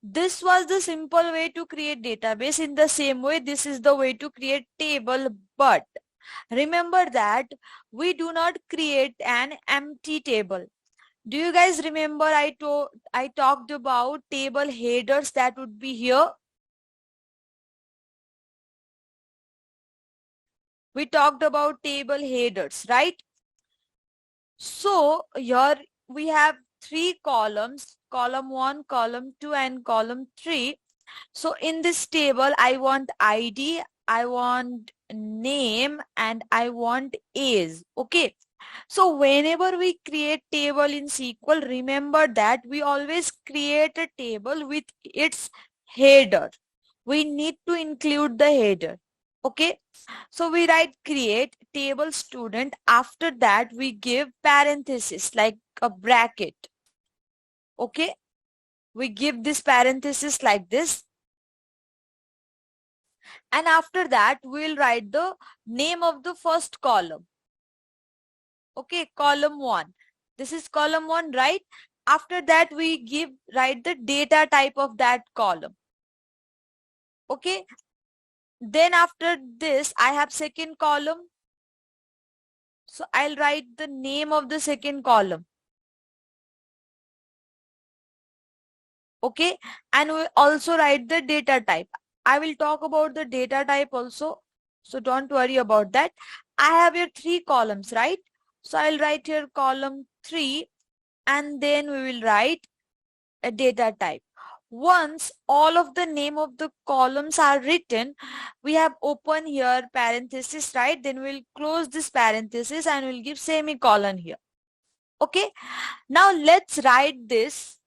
This was the simple way to create database. In the same way, this is the way to create table. But remember that we do not create an empty table. Do you guys remember I talked about table headers that would be here? We talked about table headers, right? So here we have three columns, column 1, column 2 and column 3. So in this table, I want ID, I want name and I want age. Okay. So whenever we create table in SQL, remember that we always create a table with its header. We need to include the header. Okay. So we write create table student. After that, we give parenthesis like a bracket. Okay. We give this parenthesis like this. And after that, we'll write the name of the first column. Okay, column 1. This is column 1, right? After that, we write the data type of that column. Okay. Then after this, I have second column. So I'll write the name of the second column. Okay. And we also write the data type. I will talk about the data type also. So don't worry about that. I have here 3 columns, right? So I'll write here column 3 and then we will write a data type. Once all of the name of the columns are written, we have open here parenthesis, right? Then we'll close this parenthesis and we'll give semicolon here. Okay. Now let's write this.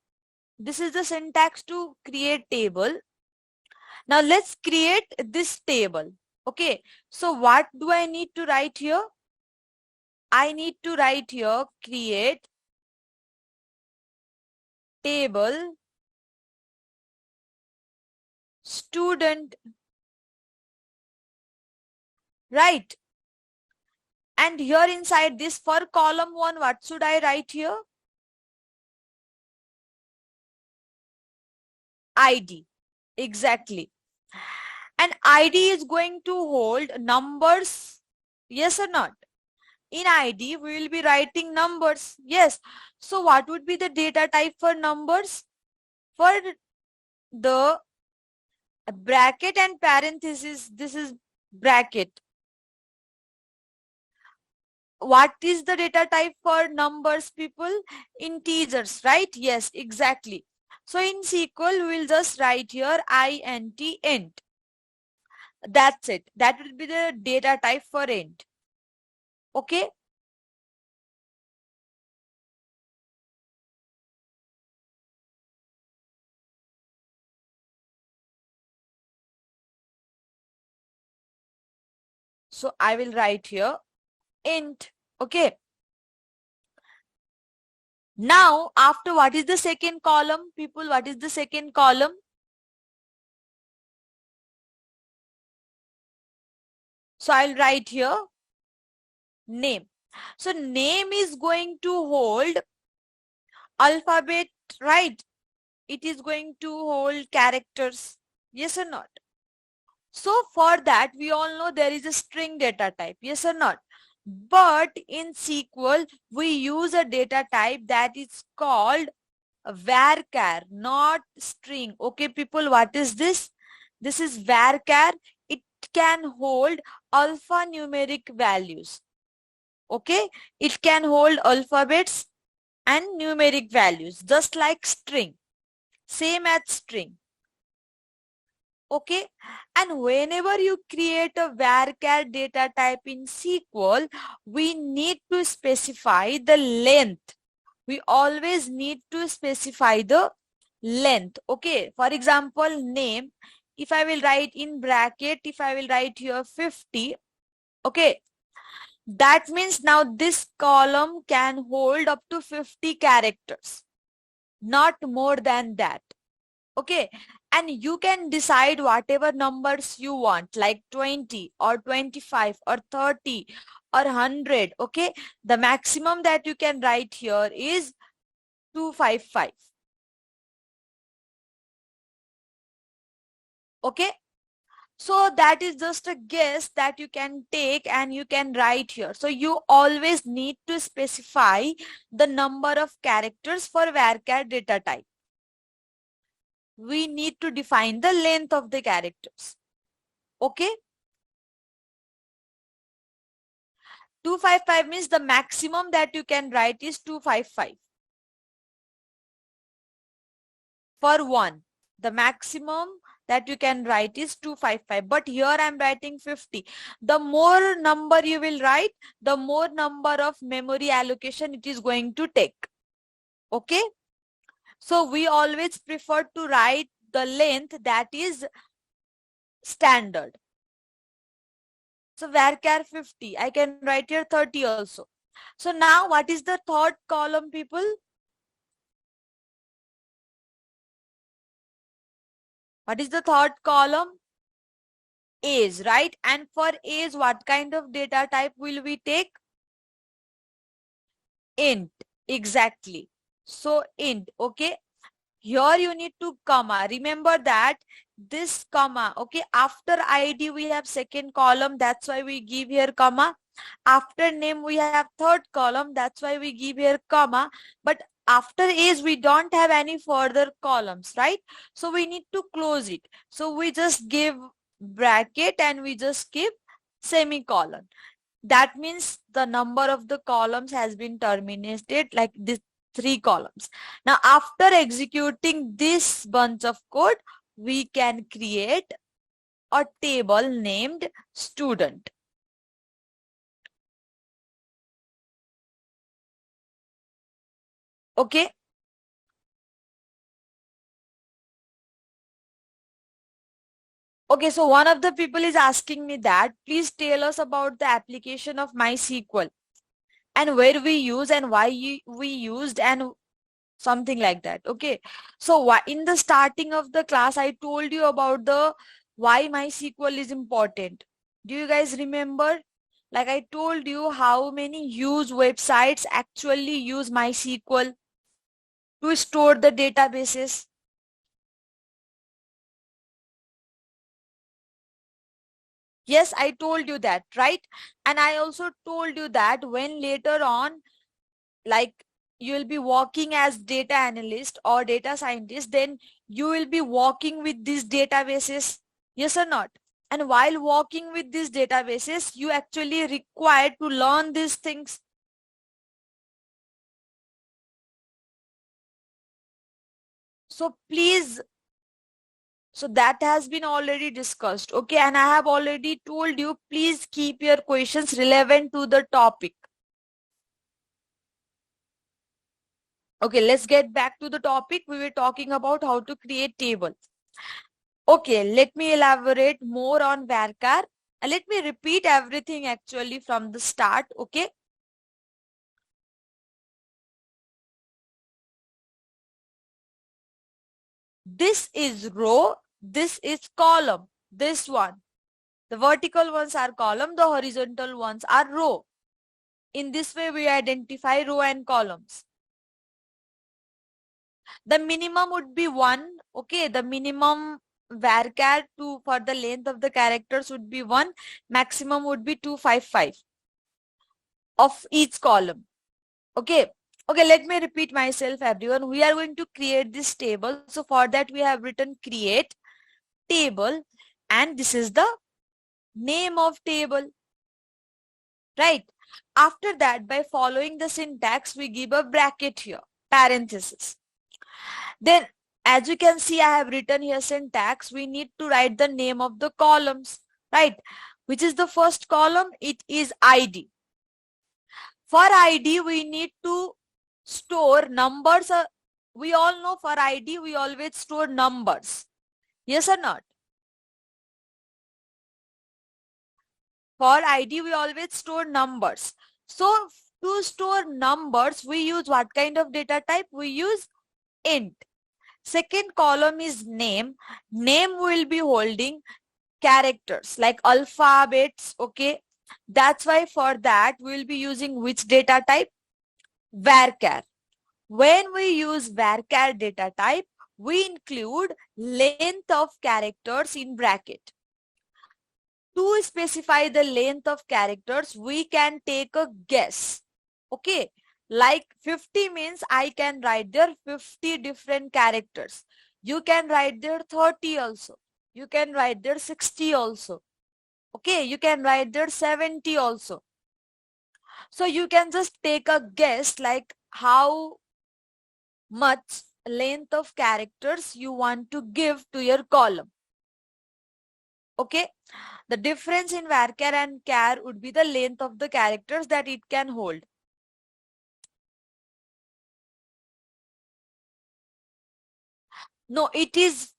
This is the syntax to create table. Now let's create this table. Okay. So what do I need to write here? I need to write here create table student, right? And here inside this for column 1, what should I write here? ID. Exactly. And ID is going to hold numbers. Yes or not? In ID, we will be writing numbers. Yes. So what would be the data type for numbers? For the bracket and parenthesis, this is bracket. What is the data type for numbers, people? Integers, right? Yes, exactly. So in SQL, we'll just write here int. That's it. That will be the data type for int. Okay. So I will write here int. Okay. Now, after what is the second column, people? What is the second column? So I'll write here name. So name is going to hold alphabet, right? It is going to hold characters. Yes or not? So for that, we all know there is a string data type. Yes or not? But in SQL, we use a data type that is called varchar, not string. Okay, people, what is this? This is varchar. It can hold alphanumeric values. Okay, it can hold alphabets and numeric values, just like string. Same as string. Okay, and whenever you create a varchar data type in SQL, we need to specify the length. We always need to specify the length. Okay, for example, name, if I will write in bracket, if I will write here 50, okay, that means now this column can hold up to 50 characters, not more than that. Okay, and you can decide whatever numbers you want, like 20 or 25 or 30 or 100. Okay, the maximum that you can write here is 255. Okay, so that is just a guess that you can take and you can write here. So you always need to specify the number of characters for varchar data type. We need to define the length of the characters. Okay, 255 means the maximum that you can write is 255 for one. The maximum that you can write is 255, but here I am writing 50. The more number you will write, the more number of memory allocation it is going to take. Okay, so we always prefer to write the length that is standard. So varchar 50, I can write here 30 also. So now what is the third column, people? What is the third column? Age, right? And for age, what kind of data type will we take? Int, exactly. So int, okay. Here you need to comma. Remember that this comma, okay. After ID we have second column. That's why we give here comma. After name we have third column. That's why we give here comma. But after age we don't have any further columns, right? So we need to close it. So we just give bracket and we just give semicolon. That means the number of the columns has been terminated, like this 3 columns. Now after executing this bunch of code, we can create a table named student. Okay. Okay, so one of the people is asking me that, please tell us about the application of MySQL and where we use and why we used and something like that. Okay, so in the starting of the class I told you about the why MySQL is important. Do you guys remember? Like I told you how many huge websites actually use MySQL to store the databases. Yes, I told you that, right? And I also told you that when later on, like you will be working as data analyst or data scientist, then you will be working with these databases. Yes or not? And while working with these databases, you actually require to learn these things. So please, so that has been already discussed. Okay, and I have already told you, please keep your questions relevant to the topic. Okay, let's get back to the topic. We were talking about how to create tables. Okay, let me elaborate more on varchar. Let me repeat everything actually from the start. Okay. This is row. This is column. This one. The vertical ones are column. The horizontal ones are row. In this way, we identify row and columns. The minimum would be 1. Okay. The minimum varchar for the length of the characters would be 1. Maximum would be 255 of each column. Okay. Okay, let me repeat myself, everyone. We are going to create this table. So for that, we have written create table, and this is the name of table, right? After that, by following the syntax, we give a bracket here, parenthesis. Then As you can see, I have written here syntax. We need to write the name of the columns, right? Which is the first column? It is ID. For ID, we need to store numbers. We all know for ID, we always store numbers. Yes or not? For ID, we always store numbers. So to store numbers, we use what kind of data type? We use int. Second column is name. Name will be holding characters like alphabets. Okay. That's why for that, we'll be using which data type? Varchar. When we use varchar data type, we include length of characters in bracket. To specify the length of characters, we can take a guess. Okay, like 50 means I can write there 50 different characters. You can write there 30 also. You can write there 60 also. Okay, you can write there 70 also. So you can just take a guess like how much length of characters you want to give to your column. Okay, the difference in varchar and char would be the length of the characters that it can hold. No, it is,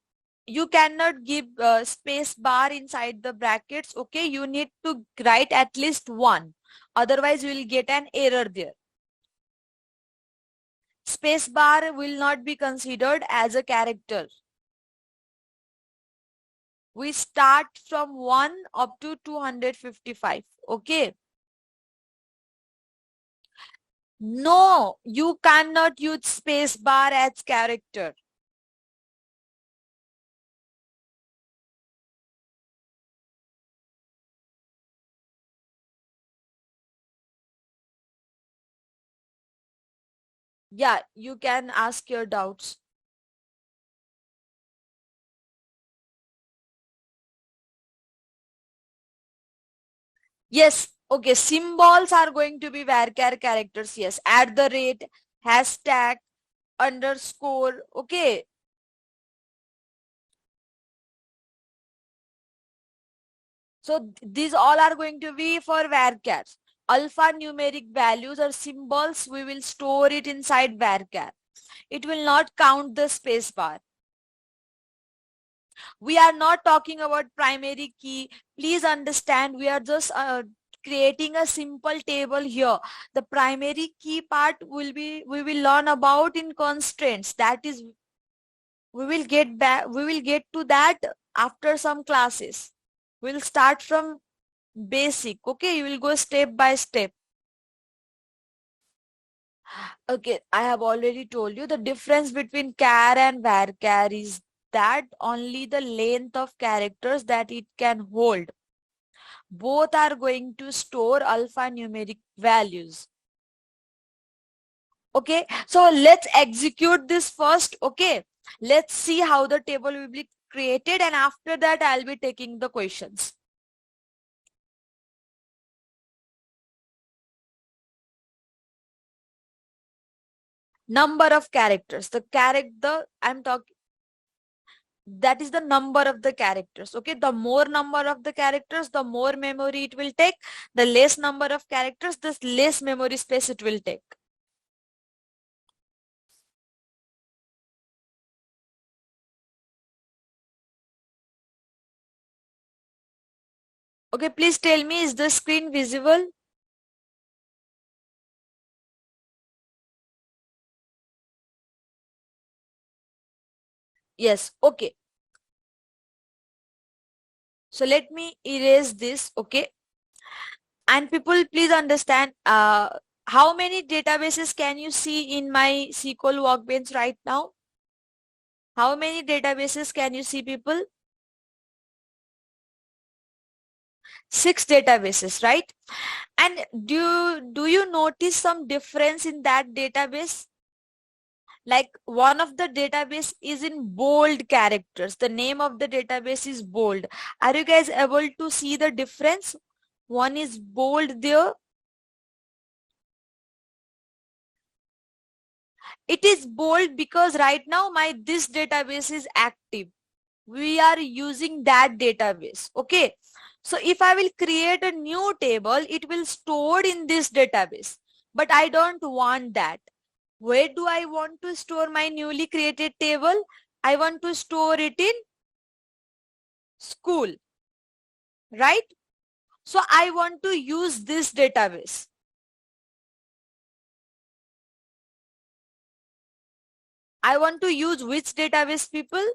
you cannot give space bar inside the brackets. Okay, you need to write at least one. Otherwise, you will get an error there. Space bar will not be considered as a character. We start from 1 up to 255. Okay. No, you cannot use space bar as character. Yeah, you can ask your doubts. Yes, okay, symbols are going to be varchar characters. Yes, at the rate, hashtag, underscore. Okay. So these all are going to be for varchars. Alphanumeric values or symbols, we will store it inside varchar. It will not count the space bar. We are not talking about primary key. Please understand, we are just creating a simple table here. The primary key part will be, we will learn about in constraints. That is, we will get to that after some classes. We'll start from basic. Okay, you will go step by step. Okay, I have already told you the difference between char and varchar is that only the length of characters that it can hold. Both are going to store alphanumeric values. Okay, so let's execute this first. Okay, let's see how the table will be created, and after that I'll be taking the questions. Number of characters. I'm talking, that is the number of the characters. Okay, the more number of the characters, the more memory it will take. The less number of characters, the less memory space it will take. Okay, please tell me, is the screen visible? Yes. Okay, so let me erase this. Okay, and people please understand, how many databases can you see in my SQL workbench right now? How many databases can you see, people? 6 databases, right? And do you notice some difference in that database? Like one of the database is in bold characters. The name of the database is bold. Are you guys able to see the difference? One is bold there. It is bold because right now this database is active. We are using that database. Okay. So if I will create a new table, it will store in this database. But I don't want that. Where do I want to store my newly created table? I want to store it in school, right? So I want to use this database. I want to use which database, people?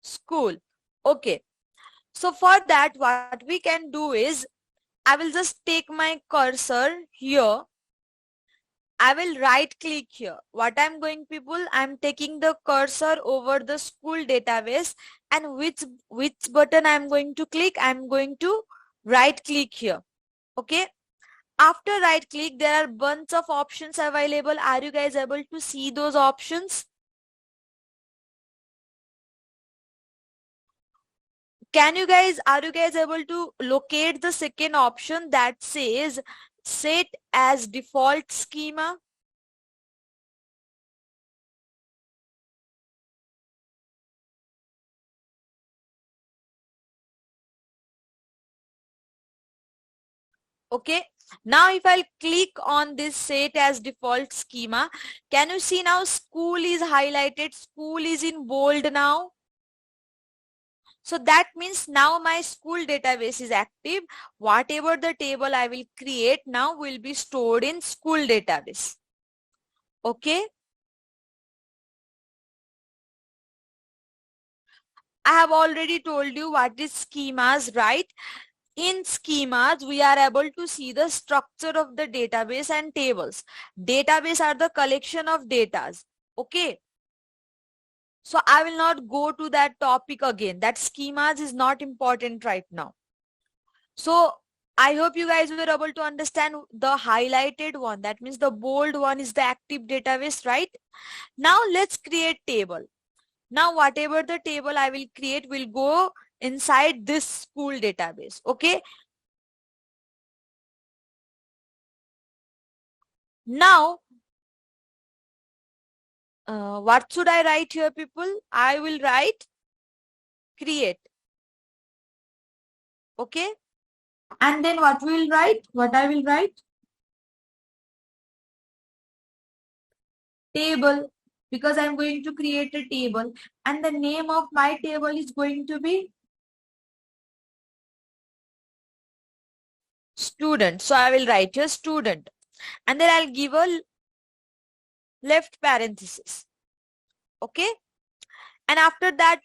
School. Okay. So for that, what we can do is, I will just take my cursor here. I will right click here. What I'm going, people, I'm taking the cursor over the school database, and which button I'm going to click? I'm going to right click here. Okay. After right click, there are bunch of options available. Are you guys able to see those options? Are you guys able to locate the second option that says set as default schema? Okay. Now if I'll click on this set as default schema, can you see now school is highlighted, school is in bold now. So that means now my school database is active. Whatever the table I will create now will be stored in school database. Okay. I have already told you what is schemas, right? In schemas, we are able to see the structure of the database and tables. Database are the collection of datas. Okay. So I will not go to that topic again. That schemas is not important right now. So I hope you guys were able to understand the highlighted one. That means the bold one is the active database, right? Now let's create table. Now whatever the table I will create will go inside this school database. Okay. Now, what should I write here, people? I will write create. Okay. And then what will write? What I will write? Table, because I'm going to create a table, and the name of my table is going to be student. So I will write here student, and then I'll give a left parenthesis. Okay. And after that,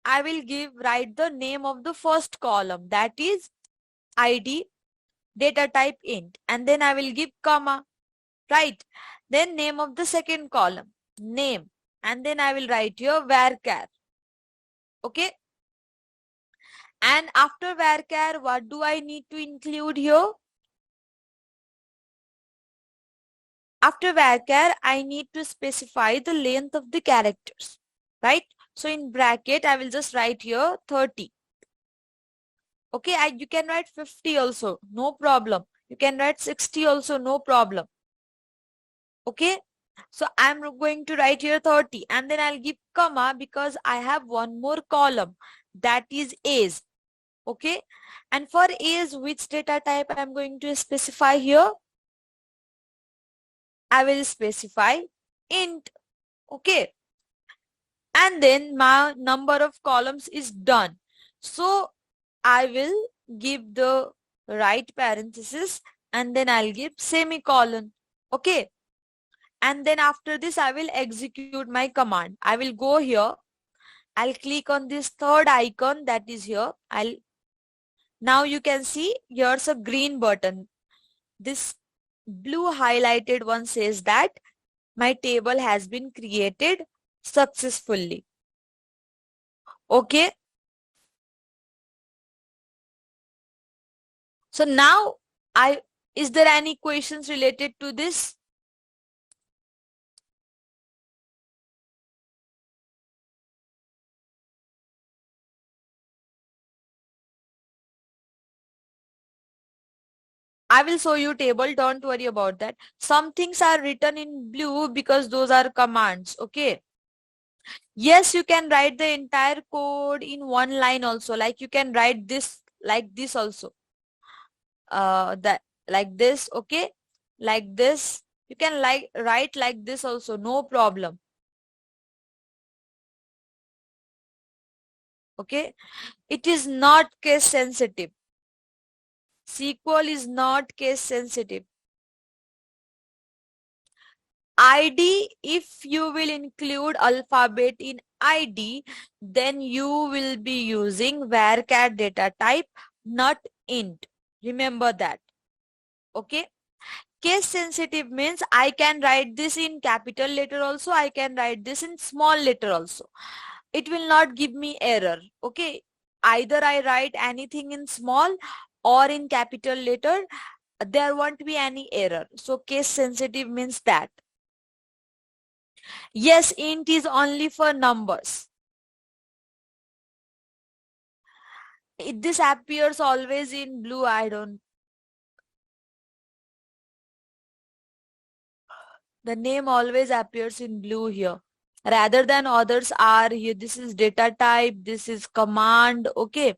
I will write the name of the first column, that is ID, data type int, and then I will give comma, right? Then name of the second column, name, and then I will write here varchar. Okay. And after varchar, what do I need to include here? After varchar, I need to specify the length of the characters, right? So in bracket, I will just write here 30. Okay, you can write 50 also, no problem. You can write 60 also, no problem. Okay, so I'm going to write here 30, and then I'll give comma because I have one more column, that is age. Okay, and for age, which data type I'm going to specify here? I will specify int. Okay, and then my number of columns is done. So I will give the right parenthesis, and then I'll give semicolon. Okay. And then after this, I will execute my command. I will go here. I'll click on this third icon that is here. Now you can see here's a green button. This blue highlighted one says that my table has been created successfully. Okay. So now is there any questions related to this? I will show you table, don't worry about that. Some things are written in blue because those are commands, okay? Yes, you can write the entire code in one line also, like you can write this like this also. That like this, okay? Like this. You can write like this also, no problem. Okay? It is not case sensitive. SQL is not case sensitive. ID, if you will include alphabet in ID, then you will be using varchar data type, not int. Remember that. Okay. Case sensitive means I can write this in capital letter also, I can write this in small letter also. It will not give me error. Okay. Either I write anything in small or in capital letter, there won't be any error. So case sensitive means that. Yes, int is only for numbers. This appears always in blue. The name always appears in blue here. Rather than others are here. This is data type. This is command. Okay.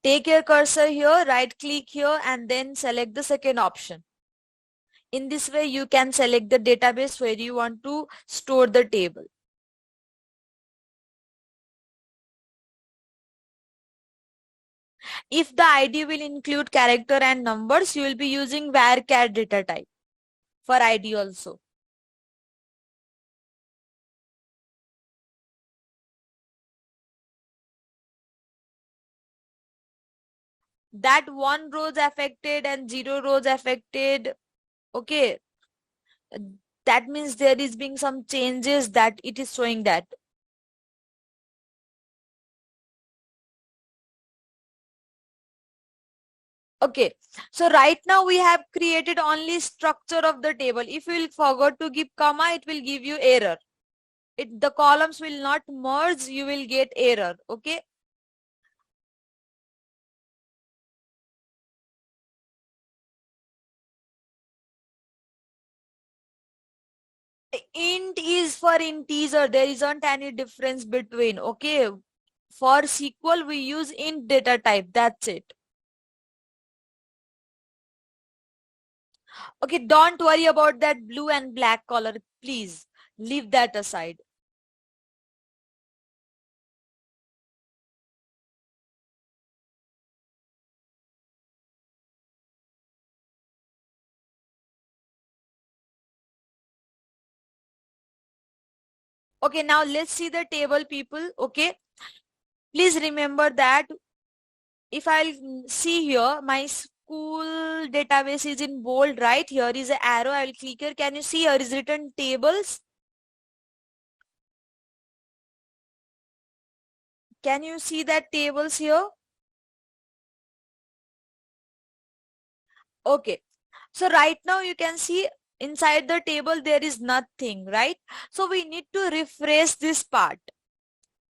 Take your cursor here, right click here and then select the second option. In this way, you can select the database where you want to store the table. If the ID will include character and numbers, you will be using varchar data type for ID also. That one rows affected and 0 rows affected. Okay. That means there is being some changes that it is showing that. Okay, so right now we have created only structure of the table. If you will forget to give comma, it will give you error. The columns will not merge, you will get error. Okay. Int is for integer. There isn't any difference between. Okay. For SQL, we use int data type. That's it. Okay, don't worry about that blue and black color. Please leave that aside. Okay, now let's see the table, people. Okay, please remember that if I'll see here, my school database is in bold, right? Here is an arrow. I will click here. Can you see here is written tables? Can you see that tables here? Okay. So right now you can see inside the table there is nothing, right? So we need to refresh this part.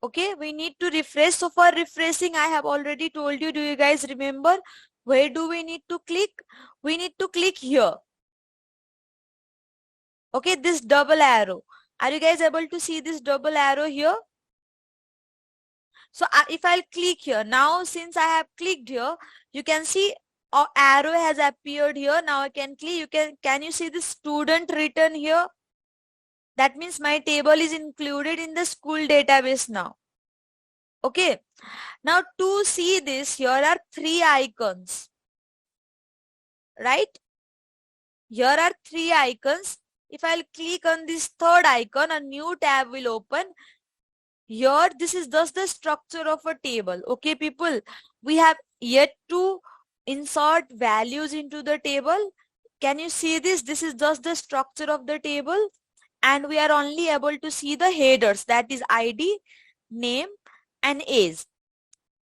Okay, we need to refresh. So for refreshing, I have already told you. Do you guys remember? Where do we need to click? We need to click here. Okay, this double arrow. Are you guys able to see this double arrow here? So if I'll click here, now since I have clicked here, you can see a arrow has appeared here. Now I can click. Can you see the student written here? That means my table is included in the school database now. Okay. Now to see this, here are 3 icons. Right? Here are 3 icons. If I'll click on this third icon, a new tab will open. Here, this is just the structure of a table. Okay, people, we have yet to insert values into the table. Can you see this? This is just the structure of the table. And we are only able to see the headers, that is ID, name, and age.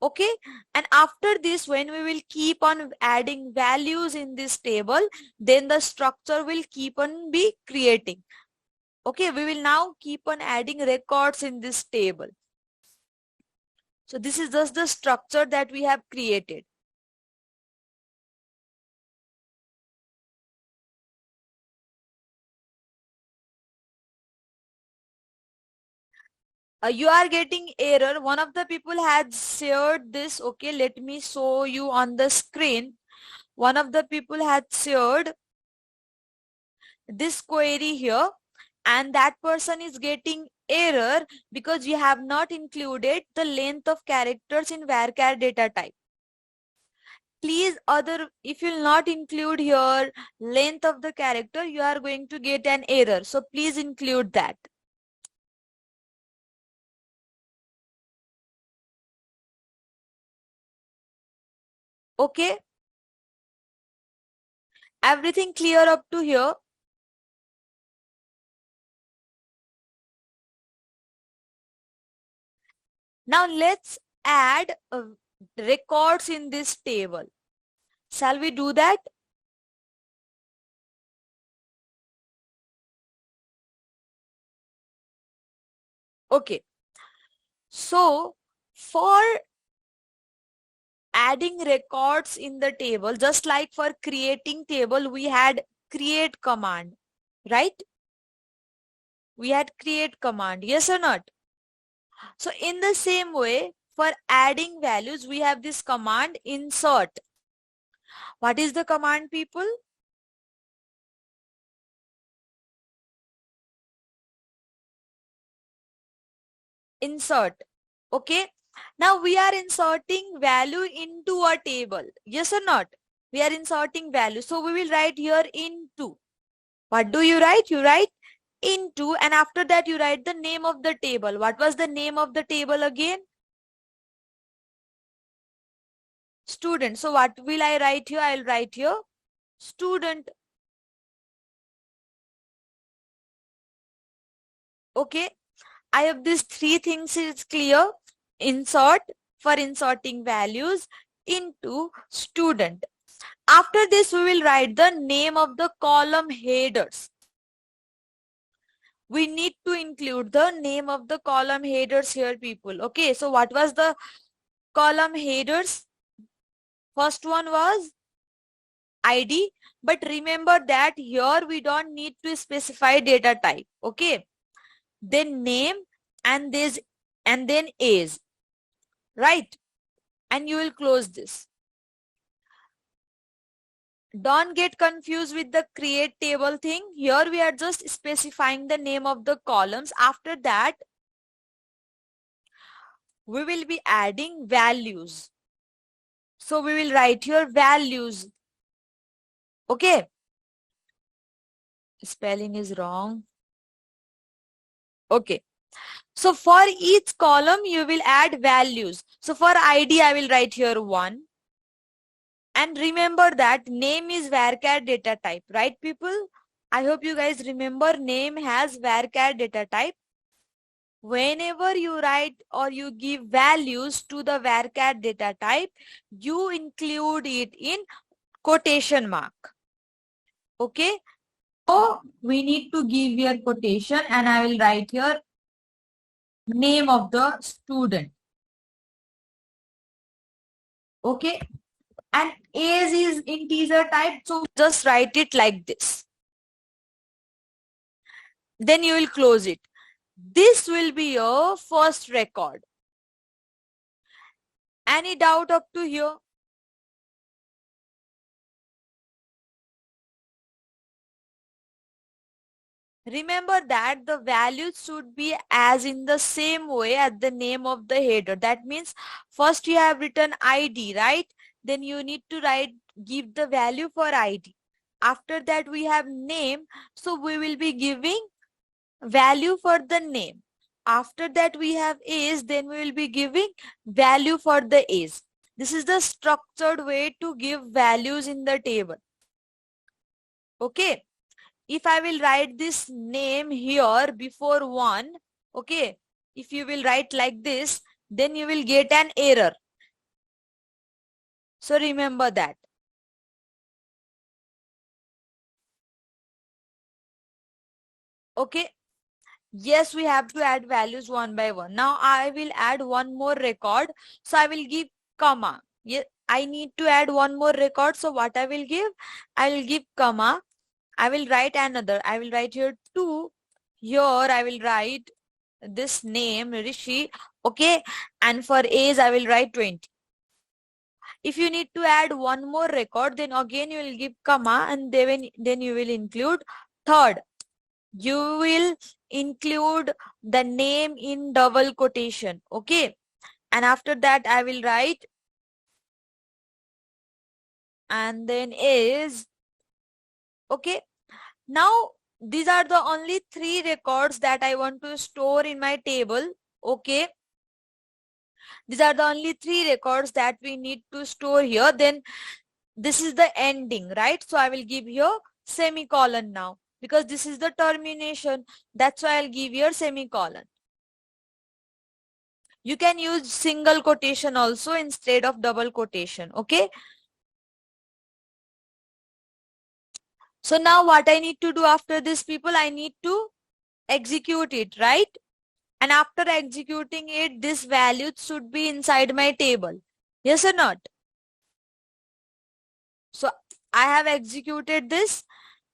Okay, and after this, when we will keep on adding values in this table, then the structure will keep on be creating. Okay, we will now keep on adding records in this table. So this is just the structure that we have created. You are getting error. One of the people had shared this. Okay, let me show you on the screen. One of the people had shared this query here, and that person is getting error because you have not included the length of characters in varchar data type. Please, if you will not include here length of the character, you are going to get an error. So please include that. Okay. Everything clear up to here? Now let's add records in this table. Shall we do that? Okay. So for adding records in the table, just like for creating table, we had create command, right? We had create command, yes or not? So in the same way, for adding values, we have this command insert. What is the command, people? Insert. Okay. Now we are inserting value into a table. Yes or not? We are inserting value. So we will write here into. What do you write? You write into, and after that you write the name of the table. What was the name of the table again? Student. So what will I write here? I'll write here student. Okay. I have these three things is clear. Insert for inserting values, into, student. After this, we will write the name of the column headers. We need to include the name of the column headers here, people. Okay, so what was the column headers? First one was ID, but remember that here we don't need to specify data type. Okay, then name and this and then age, right? And you will close this. Don't get confused with the create table thing. Here we are just specifying the name of the columns. After that, we will be adding values. So we will write here values. Okay. Spelling is wrong. Okay. So for each column, you will add values. So for ID, I will write here 1. And remember that name is varchar data type, right, people? I hope you guys remember name has varchar data type. Whenever you write or you give values to the varchar data type, you include it in quotation mark. Okay. So we need to give here quotation, and I will write here name of the student. Okay. And age is integer type, so just write it like this. Then you will close it. This will be your first record. Any doubt up to here? Remember that the values should be as in the same way as the name of the header. That means first you have written ID, right? Then you need to give the value for ID. After that we have name. So we will be giving value for the name. After that we have age. Then we will be giving value for the age. This is the structured way to give values in the table. Okay. If I will write this name here before 1, okay, if you will write like this, then you will get an error. So remember that. Okay. Yes, we have to add values one by one. Now I will add one more record. So I will give comma. Yeah, I need to add one more record. So what I will give? I will give comma. I will write another. I will write here 2. Here I will write this name Rishi. Okay. And for age I will write 20. If you need to add one more record, then again you will give comma and then you will include third. You will include the name in double quotation. Okay. And after that I will write and then is. Okay. Now these are the only 3 records that I want to store in my table. Okay. These are the only 3 records that we need to store here. Then this is the ending, right? So I will give here semicolon now because this is the termination. That's why I'll give here semicolon. You can use single quotation also instead of double quotation. Okay. So now what I need to do after this, people, I need to execute it, right? And after executing it, this value should be inside my table. Yes or not? So I have executed this.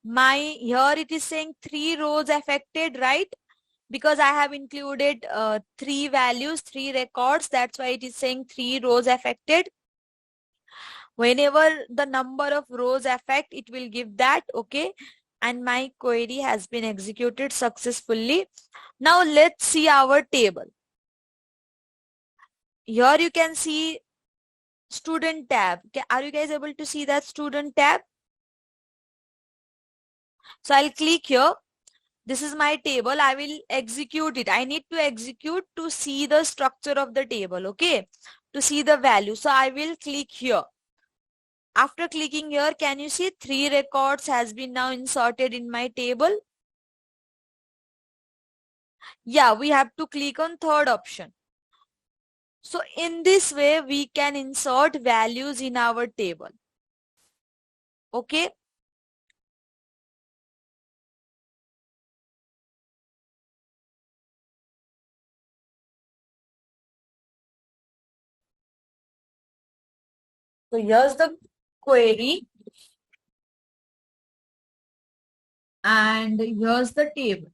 Here it is saying 3 rows affected, right? Because I have included 3 values, 3 records. That's why it is saying 3 rows affected. Whenever the number of rows affect, it will give that. Okay. And my query has been executed successfully. Now let's see our table. Here you can see student tab. Are you guys able to see that student tab? So I'll click here. This is my table. I will execute it. I need to execute to see the structure of the table. Okay. To see the value. So I will click here. After clicking here, can you see 3 records has been now inserted in my table? Yeah, we have to click on third option. So in this way, we can insert values in our table. Okay. So here's the query and here's the table.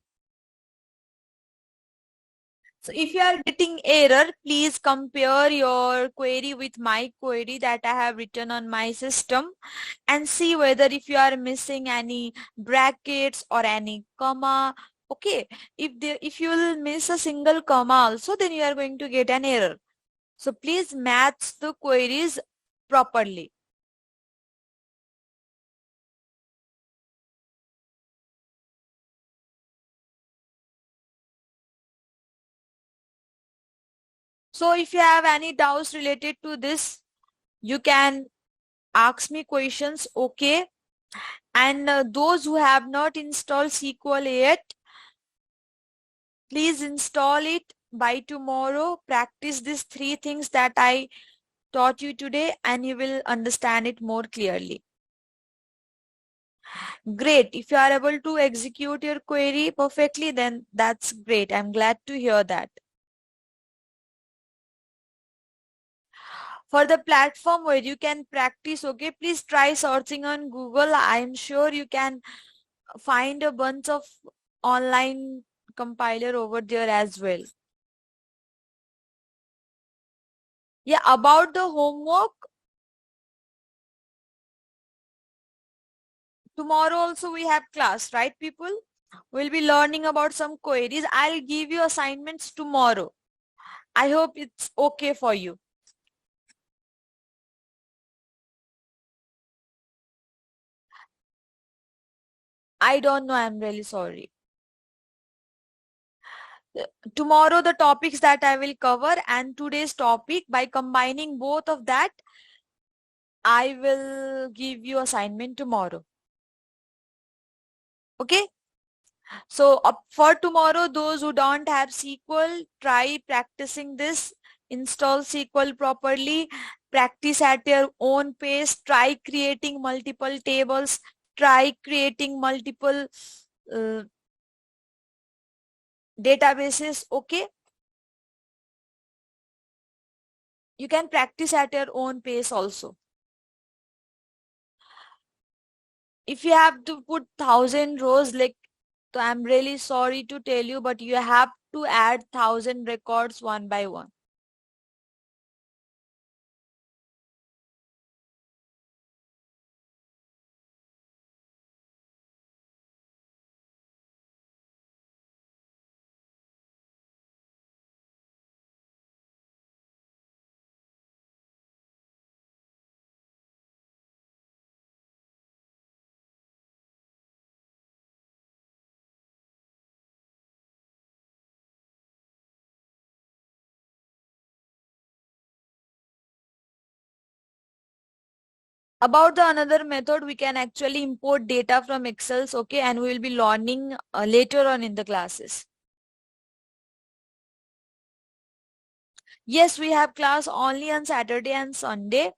So if you are getting error, please compare your query with my query that I have written on my system and see whether if you are missing any brackets or any comma. Okay, if you will miss a single comma also, then you are going to get an error. So please match the queries properly. So if you have any doubts related to this, you can ask me questions. Okay. And those who have not installed SQL yet, please install it by tomorrow. Practice these 3 things that I taught you today and you will understand it more clearly. Great. If you are able to execute your query perfectly, then that's great. I'm glad to hear that. For the platform where you can practice, okay, please try searching on Google. I'm sure you can find a bunch of online compiler over there as well. Yeah, about the homework, tomorrow also we have class, right, people? We'll be learning about some queries. I'll give you assignments tomorrow. I hope it's okay for you. I don't know. I'm really sorry. Tomorrow the topics that I will cover and today's topic, by combining both of that, I will give you assignment tomorrow. Okay. So for tomorrow, those who don't have SQL, try practicing this. Install SQL properly. Practice at your own pace. Try creating multiple tables. Try creating multiple uh, databases. Okay, you can practice at your own pace also. If you have to put 1,000 rows, like, so I'm really sorry to tell you, but you have to add 1,000 records one by one. About the another method, we can actually import data from Excels, okay, and we will be learning later on in the classes. Yes, we have class only on Saturday and Sunday,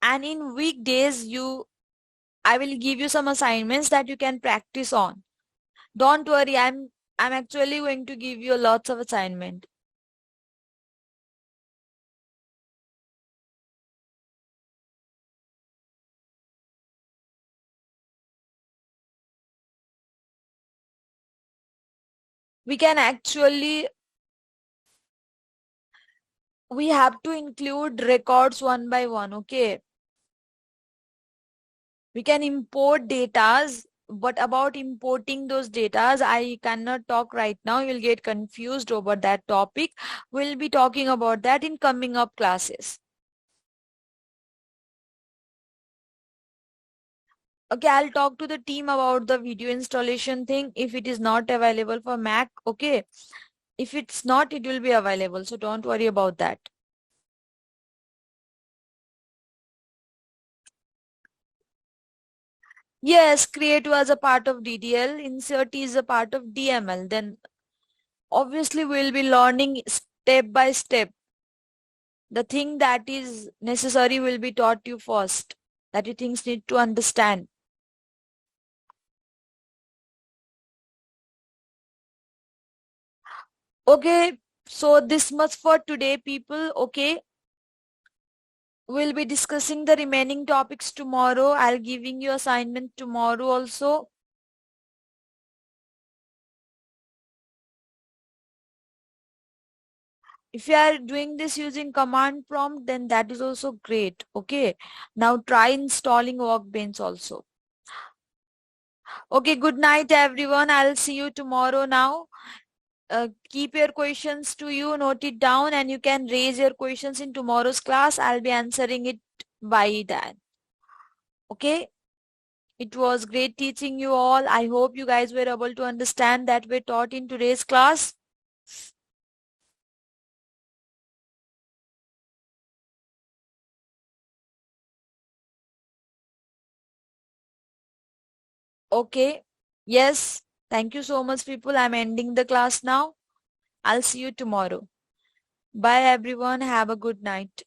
and in weekdays I will give you some assignments that you can practice on. Don't worry, I'm actually going to give you lots of assignment. We can actually we have to include records one by one, okay? We can import datas, but about importing those datas, I cannot talk right now. You'll get confused over that topic. We'll be talking about that in coming up classes. Okay, I'll talk to the team about the video installation thing if it is not available for Mac, okay? If it's not, it will be available, so don't worry about that. Yes, create was a part of DDL, insert is a part of DML. Then obviously we'll be learning step by step. The thing that is necessary will be taught you first, that you things need to understand. Okay, so this much for today, people. Okay, we'll be discussing the remaining topics tomorrow. I'll giving you assignment tomorrow also. If you are doing this using command prompt, then that is also great. Okay, now try installing Workbench also. Okay, good night everyone. I'll see you tomorrow now. Keep your questions to you, note it down, and you can raise your questions in tomorrow's class. I'll be answering it by that. Okay, it was great teaching you all. I hope you guys were able to understand that we taught in today's class. Okay, yes, thank you so much, people. I'm ending the class now. I'll see you tomorrow. Bye everyone. Have a good night.